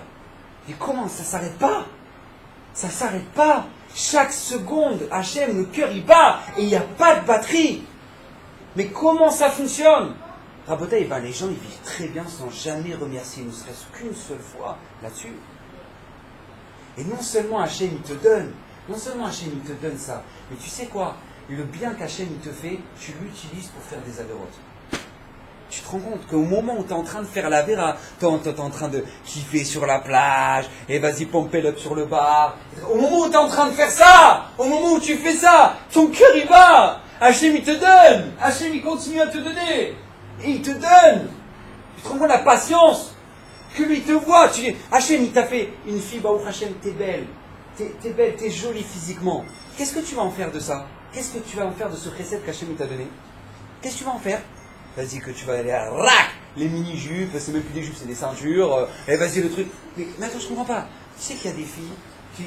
Et comment? Ça s'arrête pas. Ça s'arrête pas. Chaque seconde, Hachem, le cœur il bat et il n'y a pas de batterie. Mais comment ça fonctionne? Rabotai, les gens ils vivent très bien sans jamais remercier, ne serait-ce qu'une seule fois là-dessus. Et non seulement Hachem il te donne, ça, mais tu sais quoi? Le bien qu'Hachem il te fait, tu l'utilises pour faire des avérotes. Tu te rends compte qu'au moment où tu es en train de faire la vera, tu es en train de kiffer sur la plage, et vas-y pomper l'up sur le bar. Au moment où tu es en train de faire ça, au moment où tu fais ça, ton cœur il bat. Hachem il te donne. Hachem il continue à te donner. Et il te donne. Tu te rends compte de la patience que lui te voit. Hachem il t'a fait une fille, Baruch Hachem, t'es belle. T'es belle, t'es jolie physiquement. Qu'est-ce que tu vas en faire de ça? Qu'est-ce que tu vas en faire de ce recette qu'Hachem il t'a donné? Qu'est-ce que tu vas en faire? Vas-y que tu vas aller à rac, les mini-jupes, c'est même plus des jupes, c'est des ceintures, et vas-y le truc. Mais attends, je comprends pas. Tu sais qu'il y a des filles qui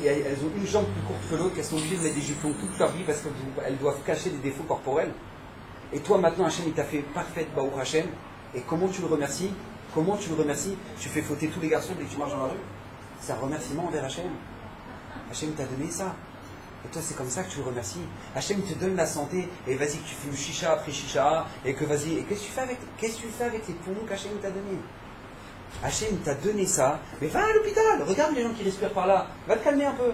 elles ont une jambe plus courte que l'autre, qu'elles sont obligées de mettre des jupons toute leur vie parce qu'elles doivent cacher des défauts corporels. Et toi maintenant, Hachem, il t'a fait parfaite Baruch Hachem. Et comment tu le remercies? Tu fais fauter tous les garçons dès que tu marches dans la rue. C'est un remerciement envers Hachem. Hachem t'a donné ça. Et toi, c'est comme ça que tu le remercies. Hachem te donne la santé, et vas-y que tu fumes chicha après chicha, et que vas-y. Et qu'est-ce que tu fais avec les poumons qu'Hachem t'a donné? Hachem t'a donné ça, mais va à l'hôpital, regarde les gens qui respirent par là, va te calmer un peu.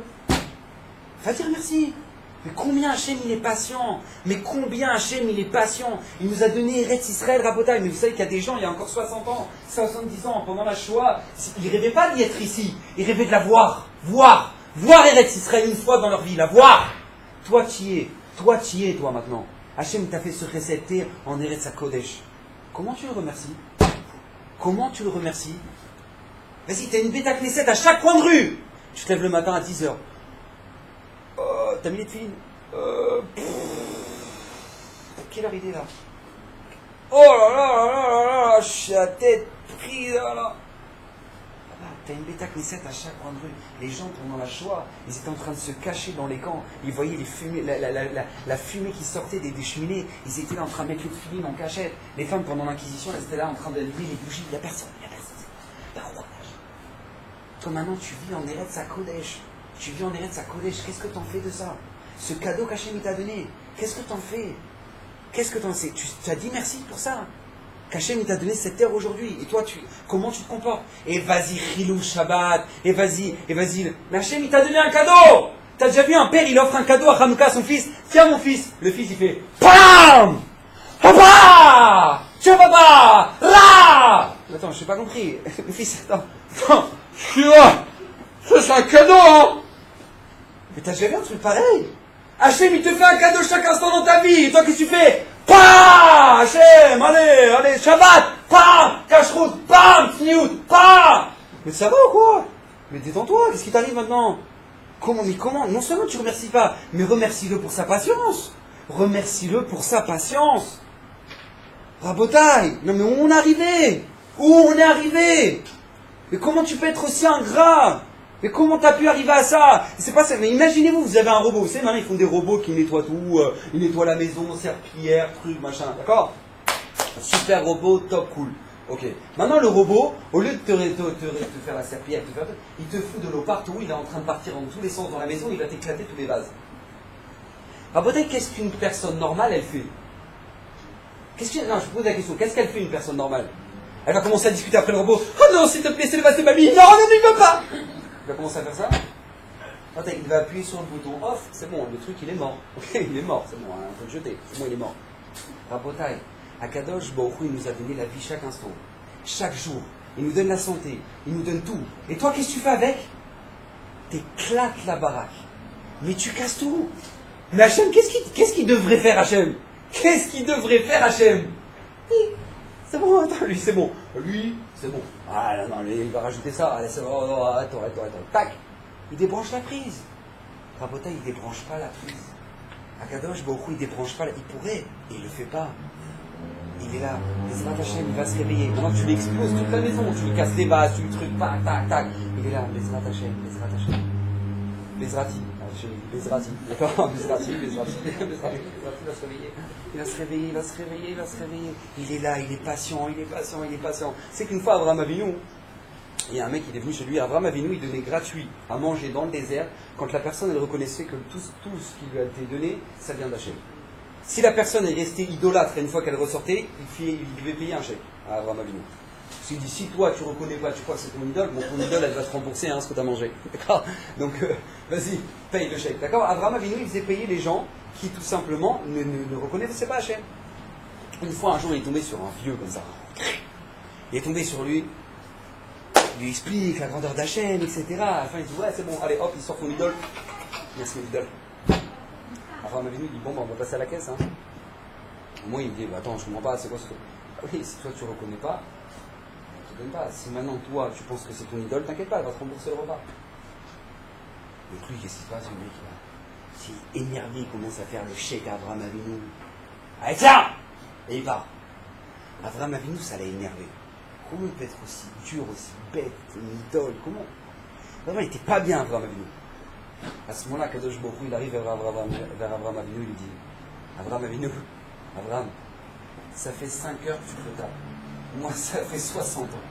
Va dire merci. Mais combien Hachem il est patient. Mais combien Hachem il est patient. Il nous a donné Eretz Israël Rabotai. Mais vous savez qu'il y a des gens, il y a encore 60 ans, 70 ans, pendant la Shoah, ils ne rêvaient pas d'y être ici. Ils rêvaient de la voir. Voir Eretz Israël une fois dans leur vie. La voir. Toi tu y es. Toi maintenant. Hachem t'a fait se récepter en Eretz HaKodesh. Comment tu le remercies? Vas-y, t'as une bêta Knesset à chaque coin de rue. Tu te lèves le matin à 10h. T'as mis les filles. Quelle heure il est là? Oh là là, je suis à tête prise là. T'as une bêta Knesset à chaque coin de rue. Les gens pendant la Shoah, ils étaient en train de se cacher dans les camps. Ils voyaient les fumées, la fumée qui sortait des cheminées. Ils étaient là en train de mettre les filines en cachette. Les femmes pendant l'Inquisition, elles étaient là en train d'allumer les bougies. Il n'y a personne. Toi maintenant tu vis en Eretz HaKodesh. Qu'est-ce que t'en fais de ça? Ce cadeau qu'Hachem t'a donné, qu'est-ce que t'en fais? Tu as dit merci pour ça. Qu'Hachem t'a donné cette terre aujourd'hui. Et toi, comment tu te comportes? Et vas-y, Chilou Shabbat. Et vas-y. Mais Hachem il t'a donné un cadeau. T'as déjà vu un père, il offre un cadeau à Hanouka à son fils. Tiens mon fils. Le fils il fait PAM! Papa! Tiens papa! Là! Attends, je n'ai pas compris. Le fils, attends. Tu vois, ça c'est un cadeau, hein? Mais t'as déjà vu un truc pareil? Hachem, il te fait un cadeau chaque instant dans ta vie. Et toi, qu'est-ce que tu fais? Pah! Hachem, allez, Shabbat! Pah! Kashrut! Pam! Tzniut! Pah! Mais ça va ou quoi? Mais détends-toi, qu'est-ce qui t'arrive maintenant? Comment? Non seulement tu remercies pas, mais remercie-le pour sa patience. Rabotai! Non mais où on est arrivé? Mais comment tu peux être aussi ingrat? Mais comment t'as pu arriver à ça? C'est pas ça. Mais imaginez-vous, vous avez un robot. Vous savez, maintenant ils font des robots qui nettoient tout. Ils nettoient la maison, serpillière, truc, machin. D'accord? Super robot, top, cool. Ok. Maintenant le robot, au lieu de te faire la serpillière, il te fout de l'eau partout. Il est en train de partir dans tous les sens dans la maison. Il va t'éclater tous les vases. Rabotai, qu'est-ce qu'une personne normale elle fait? Non, je vous pose la question. Qu'est-ce qu'elle fait une personne normale? Elle va commencer à discuter après le robot. Oh non, s'il te plaît, c'est le vase de mamie. Non, il veut pas. Il va commencer à faire ça. Attends, il va appuyer sur le bouton off. C'est bon, le truc il est mort. Ok, il est mort, c'est bon, on peut le jeter. C'est bon, il est mort. Rabotai, Akadosh Baruch Hu, il nous a donné la vie chaque instant. Chaque jour. Il nous donne la santé. Il nous donne tout. Et toi, qu'est-ce que tu fais avec? T'éclates la baraque. Mais tu casses tout. Mais Hachem, qu'est-ce qu'il devrait faire, Hachem? C'est bon, attends, lui, c'est bon. Ah non, il va rajouter ça. Allez, c'est bon, attends. Tac. Il débranche la prise. Rabotai, il débranche pas la prise. Akadosh Baruch Hu, il débranche pas. Il pourrait, et il le fait pas. Il est là. Bezrat Hashem, il va se réveiller. Maintenant, tu lui exploses toute la maison. Tu lui casses les vases, tu lui trucs, tac. Il est là. Bezrat Hashem. Bezrati. D'accord? Bezrati va se réveiller. Il est là, il est patient. C'est qu'une fois, Abraham Avinu, il y a un mec qui est venu chez lui, Abraham Avinu, il donnait gratuit à manger dans le désert quand la personne, elle reconnaissait que tout ce qui lui a été donné, ça vient d'Hachem. Si la personne est restée idolâtre une fois qu'elle ressortait, il devait payer un chèque à Abraham Avinu. Parce qu'il dit, si toi tu reconnais pas, tu crois que c'est ton idole, bon, ton idole elle va te rembourser ce que tu as mangé. D'accord? Donc vas-y, paye le chèque. D'accord? Abraham Avinu, il faisait payer les gens qui tout simplement ne reconnaissaient pas Hachem. Une fois, un jour, il est tombé sur un vieux comme ça. Il est tombé sur lui, il lui explique la grandeur d'Hachem, etc. À la fin, il dit, ouais, c'est bon, allez, hop, il sort ton idole. Merci, l'idole. Abraham Avinu, il dit, bon, on va passer à la caisse. Moi, il me dit, attends, je comprends pas, c'est quoi ce truc? Ah oui, si toi tu reconnais pas, je te donne pas. Si maintenant toi tu penses que c'est ton idole, t'inquiète pas, elle va te rembourser le repas. Donc lui, qu'est-ce qui se passe, le mec là? S'il est énervé, il commence à faire le chèque à Abraham Avinu. Allez, tiens! Et il part. Abraham Avinu, ça l'a énervé. Comment il peut être aussi dur, aussi bête, une idole? Comment? Vraiment, il était pas bien, Abraham Avinu. À ce moment-là, Kadosh Baruch Hu, il arrive vers Abraham Avinu, il lui dit, Abraham Avinu, Abraham, ça fait 5 heures que tu te tapes. Moi, ça fait 60 ans.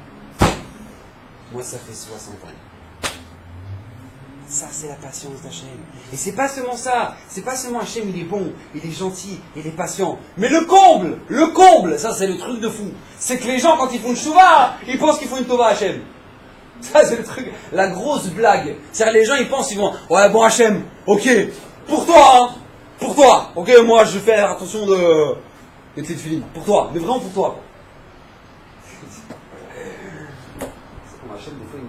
Ça, c'est la patience d'Hachem. Et c'est pas seulement ça. C'est pas seulement Hachem, il est bon, il est gentil, il est patient. Mais le comble, ça c'est le truc de fou. C'est que les gens, quand ils font une chouva, ils pensent qu'ils font une tova à Hachem. Ça, c'est le truc, la grosse blague. C'est-à-dire, les gens, ils pensent, ils vont, ouais, bon, Hachem, ok, pour toi, Pour toi. Ok, moi je vais faire attention de tes filines. Pour toi, mais vraiment pour toi. Hachem, des fois, il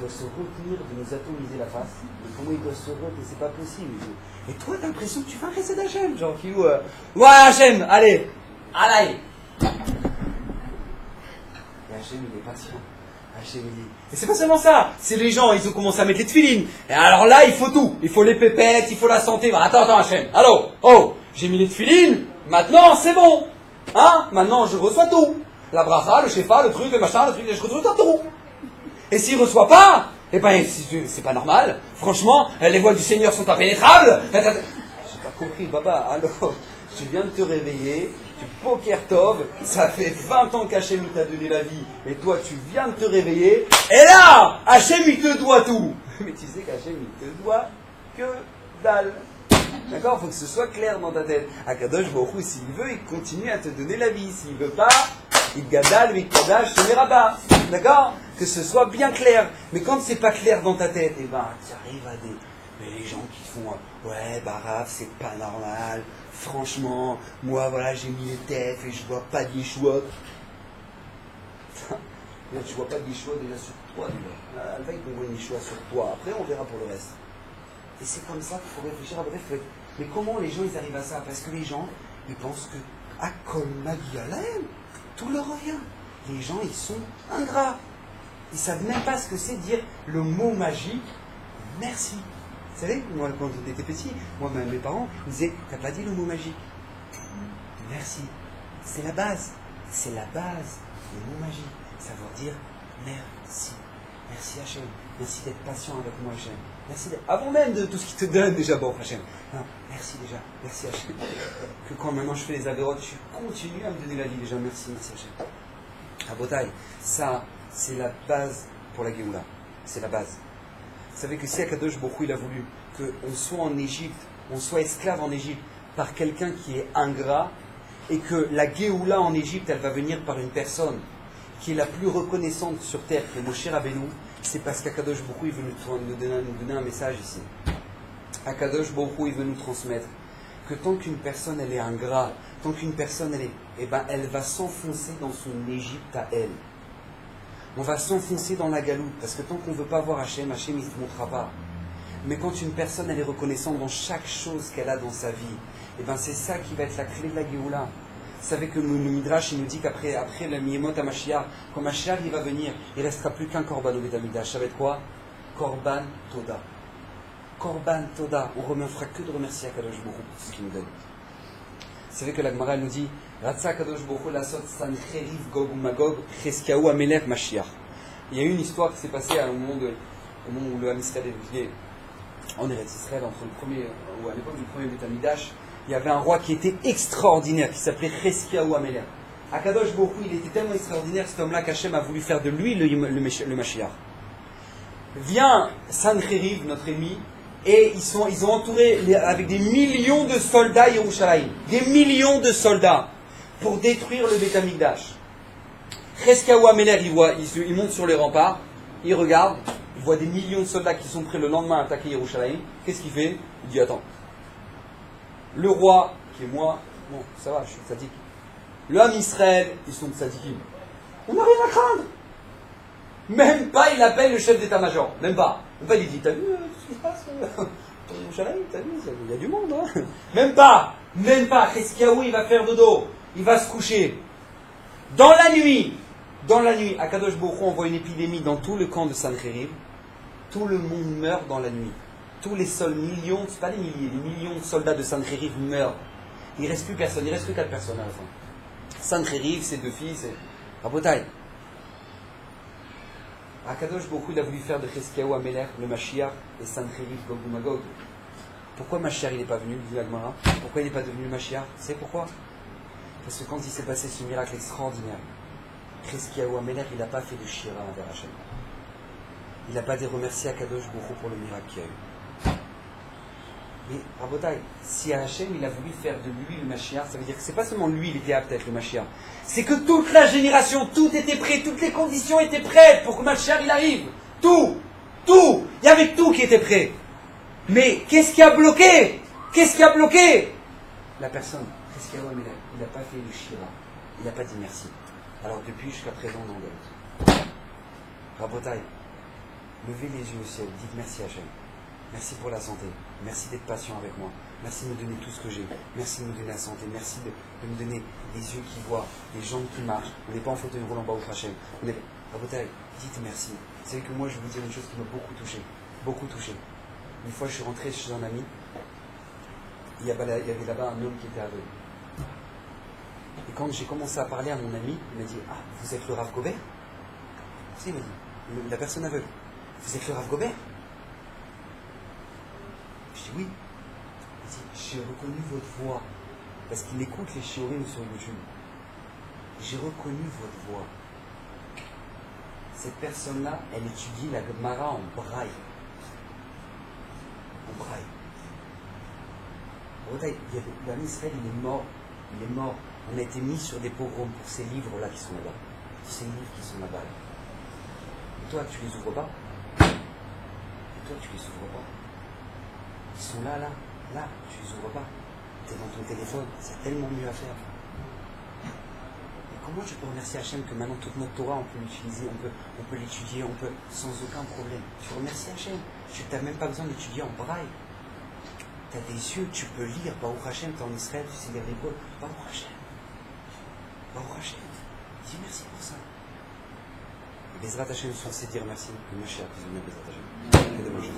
doit se retenir de nous atomiser la face. Mais comment il doit se retenir? C'est pas possible. Et toi, t'as l'impression que tu vas rester d'Hachem. Genre, qui ouais, Hachem, allez. Allez. Et Hachem, il est patient. Hachem, il dit. Et c'est pas seulement ça. C'est les gens, ils ont commencé à mettre les tefilines. Et alors là, il faut tout. Il faut les pépettes, il faut la santé. Bah, attends, Hachem. Allô. Oh, j'ai mis les tefilines. Maintenant, c'est bon. Hein? Maintenant, je reçois tout. La bracha, le shefa, le truc, le machin, le truc, je reçois tout. Et s'il ne reçoit pas, eh ben, c'est pas normal. Franchement, les voies du Seigneur sont impénétrables. J'ai pas compris, papa. Alors, tu viens de te réveiller, tu poker tov, ça fait 20 ans qu'Hachem t'a donné la vie, et toi, tu viens de te réveiller, et là, Hachem, il te doit tout. Mais tu sais qu'Hachem, il te doit que dalle. D'accord? Il faut que ce soit clair dans ta tête. Akadosh Baruch Hu, s'il veut, il continue à te donner la vie. S'il veut pas, il gadal, il kadash, c'est rabat. D'accord? Que ce soit bien clair. Mais quand c'est pas clair dans ta tête, eh ben, tu arrives à des... Mais les gens qui te font, ouais, Baraf, c'est pas normal. Franchement, moi, voilà, j'ai mis les tefs et je vois pas de Yeshua. Tu vois pas de Yeshua déjà sur toi, déjà. Elle va qu'on voit une Yeshua sur toi. Après, on verra pour le reste. Et c'est comme ça qu'il faut réfléchir. Bref, mais comment les gens ils arrivent à ça? Parce que les gens, ils pensent que à Kol Magialem, tout leur revient. Les gens, ils sont ingrats. Ils ne savent même pas ce que c'est dire le mot magique merci. Vous savez, moi quand j'étais petit, moi mes parents me disaient t'as pas dit le mot magique. Merci. C'est la base. C'est la base. Le mot magique. Ça veut dire merci. Merci Hachem. Merci d'être patient avec moi Hachem. Merci avant même de tout ce qu'il te donne déjà, bon Hachem. Non, merci déjà. Merci Hachem. Que quand maintenant je fais les avérotes, tu continues à me donner la vie déjà. Merci Hachem. Rabotai, ça, c'est la base pour la Géoula. C'est la base. Vous savez que si Akadosh Baruch Hu, il a voulu qu'on soit en Égypte, on soit esclave en Égypte par quelqu'un qui est ingrat, et que la Géoula en Égypte, elle va venir par une personne qui est la plus reconnaissante sur terre, qui est Moshe Rabbeinu, c'est parce qu'Akadosh Baruch Hu, il veut nous donner un message ici. Akadosh Baruch Hu, il veut nous transmettre que tant qu'une personne, elle est ingrat, tant qu'une personne, elle va s'enfoncer dans son Égypte à elle. On va s'enfoncer dans la galoute, parce que tant qu'on ne veut pas voir Hachem, Hachem il ne se montrera pas. Mais quand une personne elle est reconnaissante dans chaque chose qu'elle a dans sa vie, c'est ça qui va être la clé de la Géoula. Vous savez que le Midrash il nous dit qu'après le Miyemot HaMashiach, quand Mashiach il va venir, il ne restera plus qu'un Korban au Beit HaMikdash. Ça va être quoi? Korban Toda. Korban Toda. On ne fera que de remercier Akadosh Baruch Hu pour ce qu'il nous donne. Vous savez que la Gemara nous dit Ratsa Kadosh Baruch Hu lasot Sancheriv Gog Magog Cheskiahu Amelech Mashiach. Il y a eu une histoire qui s'est passée au moment où le Ham Israël est venu en Eretz Israël, à l'époque du premier Beit HaMikdash. Il y avait un roi qui était extraordinaire, qui s'appelait Cheskiahu Amelech. Akadosh Baruch Hu, il était tellement extraordinaire, cet homme-là, qu'Hachem a voulu faire de lui le Mashiach. Vient Sancheriv, notre ennemi, et ils ont entouré avec des millions de soldats Yerushalayim. Des millions de soldats pour détruire le Beit HaMikdash. Cheskiahu Amelech, il monte sur les remparts, il regarde, il voit des millions de soldats qui sont prêts le lendemain à attaquer Yerushalayim. Qu'est-ce qu'il fait? Il dit attends, le roi, qui est moi, bon, ça va, je suis tzaddik. Le Ham Israël, ils sont tzaddikim. On n'a rien à craindre. Même pas, il appelle le chef d'état-major. Même pas. Il dit, t'as vu ce qui se passe Yerushalayim, t'as vu, il y a du monde, hein. Même pas. Cheskiahu, il va faire dodo. Il va se coucher. Dans la nuit, Akadosh Baruch Hu envoie une épidémie dans tout le camp de Sancheriv. Tout le monde meurt dans la nuit. Tous les millions, c'est pas des milliers, des millions de soldats de Sancheriv meurent. Il ne reste plus personne, il ne reste que 4 personnes à la fin. Sancheriv, ses 2 filles, c'est Rabotai. Akadosh Baruch Hu, il a voulu faire de Cheskiahu Amelech le Mashiach et Sancheriv Gog Magog. Pourquoi Mashiach il n'est pas venu, dit la Gemara? Pourquoi il n'est pas devenu le Mashiach? C'est pourquoi? Parce que quand il s'est passé ce miracle extraordinaire, Cheskiahu Amelech, il n'a pas fait de Shira envers Hachem. Il n'a pas dit remercier Akadosh Baruch Hu pour le miracle qu'il y a eu. Mais Rabotai, si Hachem il a voulu faire de lui le Mashiach, ça veut dire que c'est pas seulement lui il était apte à être le Mashiach, c'est que toute la génération, tout était prêt, toutes les conditions étaient prêtes pour que Mashiach il arrive. Tout, il y avait tout qui était prêt. Mais qu'est-ce qui a bloqué? Qu'est-ce qui a bloqué? La personne. Qu'est-ce qu'il y a? Ouais, mais il n'a pas fait le shira. Il n'a pas dit merci. Alors depuis jusqu'à présent, on engueule. Rabotai, levez les yeux au ciel, dites merci Hachem. Merci pour la santé. Merci d'être patient avec moi. Merci de me donner tout ce que j'ai. Merci de me donner la santé. Merci de me donner des yeux qui voient, des jambes qui marchent. On n'est pas en fauteuil roulant bas au Hachem. Rabotai, dites merci. Vous savez que moi, je vais vous dire une chose qui m'a beaucoup touché. Beaucoup touché. Une fois, je suis rentré chez un ami. Il y avait là-bas un homme qui était aveugle. Et quand j'ai commencé à parler à mon ami, il m'a dit: ah, vous êtes le Rav Gobert? Si, il m'a dit, la personne aveugle. Vous êtes le Rav Gobert? Je dis oui. Il dit: j'ai reconnu votre voix. Parce qu'il écoute les shiurim sur YouTube. J'ai reconnu votre voix. Cette personne-là, elle étudie la Gemara en braille. En braille. L'ami Israël, il est mort. Il est mort. On a été mis sur des pogroms pour ces livres-là qui sont là-bas. Ces livres qui sont là-bas. Et toi, tu les ouvres pas. Et toi, tu les ouvres pas. Ils sont là, tu les ouvres pas. Tu es dans ton téléphone, c'est tellement mieux à faire. Et comment je peux remercier Hachem que maintenant toute notre Torah, on peut l'utiliser, on peut l'étudier, on peut sans aucun problème. Tu remercies Hachem. Tu n'as même pas besoin d'étudier en braille. Tu as des yeux, tu peux lire. Baruch Hachem, tu es en Israël, tu sais lire l'hébreu. Baruch Hachem. Baruch Hachem. Dis merci pour ça. Bezrat Hachem, sont censés dire merci. Le Mashiach, Bezrat Hachem.